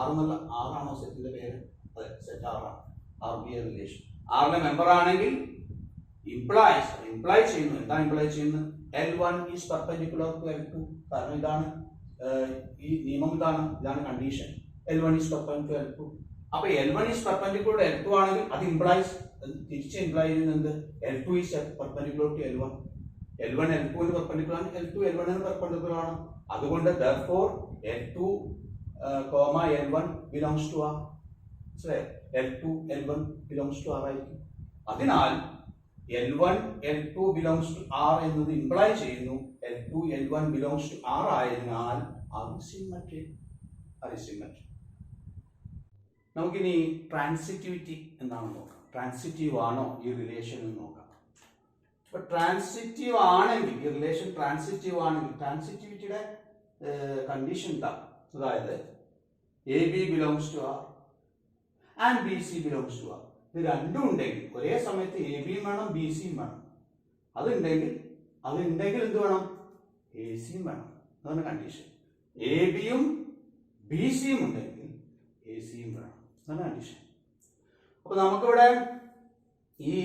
R എന്നുള്ള R ആണോ സെറ്റിന്റെ പേര്? അതെ, സെറ്റ് R ആണ്. RBA റിലേഷൻ R ലെ മെമ്പർ ആണെങ്കിൽ ഇംപ്ലൈസ്, ഇംപ്ലൈ ചെയ്യുന്നു. എന്താണ് ഇംപ്ലൈ ചെയ്യുന്നത്? L1 is perpendicular to L2. കാരണം ഇതാണ് ഈ നിയമം, ഇതാണ് condition. L1 is perpendicular to L2. അപ്പൊ L1 is perpendicular to L2 ആണെങ്കിൽ അത് ഇംപ്ലൈസ്, തിരിച്ച് ഇംപ്ലൈ ചെയ്യുന്നത് L2 is perpendicular to L1. L1 L2 ന് പെർപെൻഡിക്കുലർ ആണ്, L2 L1 ന് പെർപെൻഡിക്കുലർ ആണ്. അതുകൊണ്ട് therefore L2, L1 belongs to R. L2 L1 belongs to R ആയിരിക്കും. അതിനാൽ L1 L2 belongs to R എന്നത് ഇംപ്ലൈ ചെയ്യുന്നു L2 L1 belongs to R ആയതിനാൽ അത് സിമെട്രിക്. നമുക്കിനി ട്രാൻസിറ്റിവിറ്റി എന്താണെന്ന് നോക്കാം. ട്രാൻസിറ്റീവ് ആണോ ഈ റിലേഷൻ എന്ന് നോക്കാം. അപ്പൊ ട്രാൻസിറ്റീവ് ആണെങ്കിൽ, ഈ റിലേഷൻ ട്രാൻസിറ്റീവ് ആണെങ്കിൽ ട്രാൻസിറ്റിവിറ്റിയുടെ കണ്ടീഷൻ എന്താ? അതായത് AB belongs to R and BC belongs to R. ഇത് രണ്ടും ഉണ്ടെങ്കിൽ, ഒരേ സമയത്ത് AB വേണം BC വേണം. അതുണ്ടെങ്കിൽ എന്ത് വേണം? AC വേണം. അതാണ് കണ്ടീഷൻ. AB യും BC യും ഉണ്ടെങ്കിൽ AC യും വേണം. അതാണ് കണ്ടീഷൻ. അപ്പൊ നമുക്കിവിടെ ഈ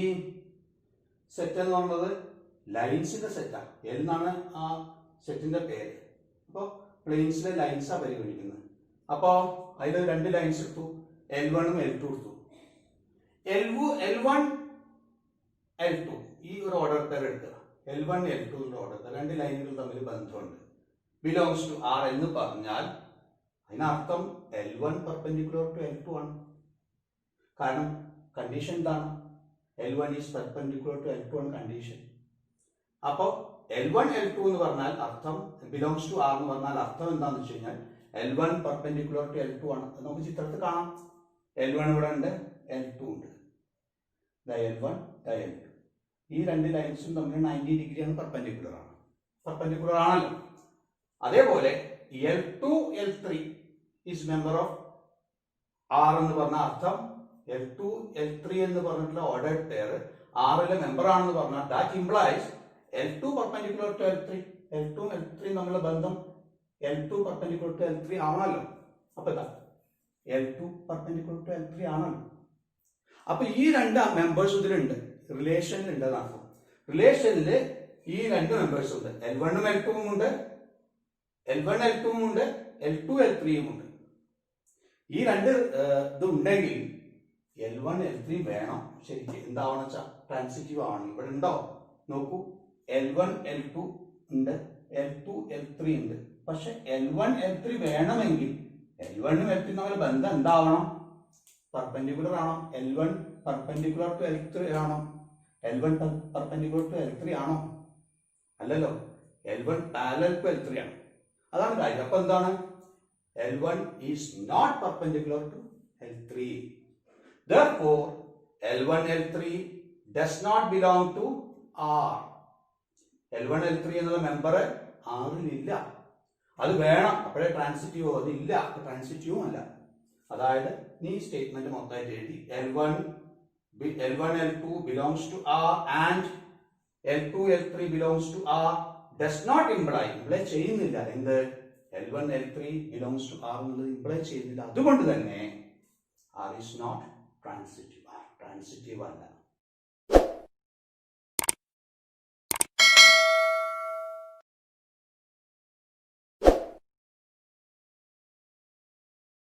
സെറ്റ് എന്ന് പറയുന്നത് ലൈൻസിന്റെ സെറ്റാണ്. L എന്നാണ് ആ സെറ്റിന്റെ പേര്. അപ്പോൾ പ്ലെയിൻസിലെ ലൈൻസാണ് പരിഗണിക്കുന്നത്. അപ്പോൾ അതിൽ രണ്ട് ലൈൻസ് എടുത്തു, L1 ഉം L2 എടുത്തു. L1 L2 ഈ ഒരു ഓർഡർ പെയർ എടുക്കുക. L1 L2 ഓർഡർ പെയർ, രണ്ട് ലൈനുകൾ തമ്മിൽ ബന്ധമുണ്ട്. ബിലോങ്സ് ടു R എന്ന് പറഞ്ഞാൽ അതിനർത്ഥം L1 perpendicular to L2 ആണ്. കാരണം കണ്ടീഷൻ എന്താണ്? L1 is perpendicular to L2 ആണ് കണ്ടീഷൻ. അപ്പോൾ L1 L2 എന്ന് പറഞ്ഞാൽ അർത്ഥം, ബിലോങ്സ് ടു R എന്ന് പറഞ്ഞാൽ അർത്ഥം എന്താണെന്ന് വെച്ച് കഴിഞ്ഞാൽ L1 perpendicular to L2 ആണ്. നമുക്ക് ചിത്രത്തിൽ കാണാം. L1 ഇവിടെ ഉണ്ട്, L2 ഉണ്ട്. L1 L2 ഈ രണ്ട് ലൈൻസും തമ്മിൽ 90 ഡിഗ്രിയാണ്, പെർപെൻഡിക്കുലർ ആണ്. പെർപെൻഡിക്കുലർ ആണല്ലോ. അതേപോലെ L2 L3 is member of R എന്ന് പറഞ്ഞ അർത്ഥം L2 L3 എന്ന് പറഞ്ഞിട്ടുള്ള ഓർഡേർഡ് പെയർ R ലെ മെമ്പർ ആണെന്ന് പറഞ്ഞാൽ that implies L2 perpendicular to L3. L2 L3 തമ്മിലുള്ള ബന്ധം L2 perpendicular to L3 ആണല്ലോ. അപ്പൊ L2 perpendicular to L3 ആണല്ലോ. അപ്പൊ ഈ രണ്ട് മെമ്പേഴ്സ് ഇതിലുണ്ട്, റിലേഷനിൽ ഉണ്ട്. അർത്ഥം റിലേഷനിൽ ഈ രണ്ട് മെമ്പേഴ്സ് ഉണ്ട്. L1 ഉം L2 ഉം ഉണ്ട്, L1 L2 ഉം ഉണ്ട്, L2 L3 ഉം ഉണ്ട്. ഈ രണ്ട് ഇത് ഉണ്ടെങ്കിൽ L1 L3 വേണം. ശരിക്കും എന്താവണം വെച്ചാൽ ട്രാൻസിറ്റീവ് ആണ്. ഇവിടെ ഉണ്ടോ നോക്കൂ, L1 L2 ഉണ്ട്, L2 L3 ഉണ്ട്. പക്ഷെ L1 L3 വേണമെങ്കിൽ L1 ഉം L3 തമ്മിൽ ബന്ധം എന്താവണം? പെർപെൻഡിക്കുലർ ആണോ? L1 perpendicular to L3 ആണോ? L1 perpendicular to L3 ആണോ? അല്ലല്ലോ, L1 parallel to L3 ആണ്. അതാണ് കാര്യം. അപ്പൊ എന്താണ്? L1 is not perpendicular to L3. Therefore, L1 L3 does not belong to R. L1 L3 എന്നുള്ള മെമ്പർ ആറിലില്ല. അത് വേണം, അപ്പോഴേ ട്രാൻസിറ്റീവ്. അതില്ല, ട്രാൻസിറ്റീവും അല്ല. അതായത് നീ സ്റ്റേറ്റ്മെന്റ് മൊത്തമായിട്ട് എഴുതി L1 L2 belongs to R and L2 L3 belongs to R does not imply ചെയ്യുന്നില്ല. എന്ത് L1 L3 belongs to R എന്നുള്ളത് ഇംപ്ലൈ ചെയ്യുന്നില്ല. അതുകൊണ്ട് തന്നെ R is not ട്രാൻസിറ്റീവ് അല്ല.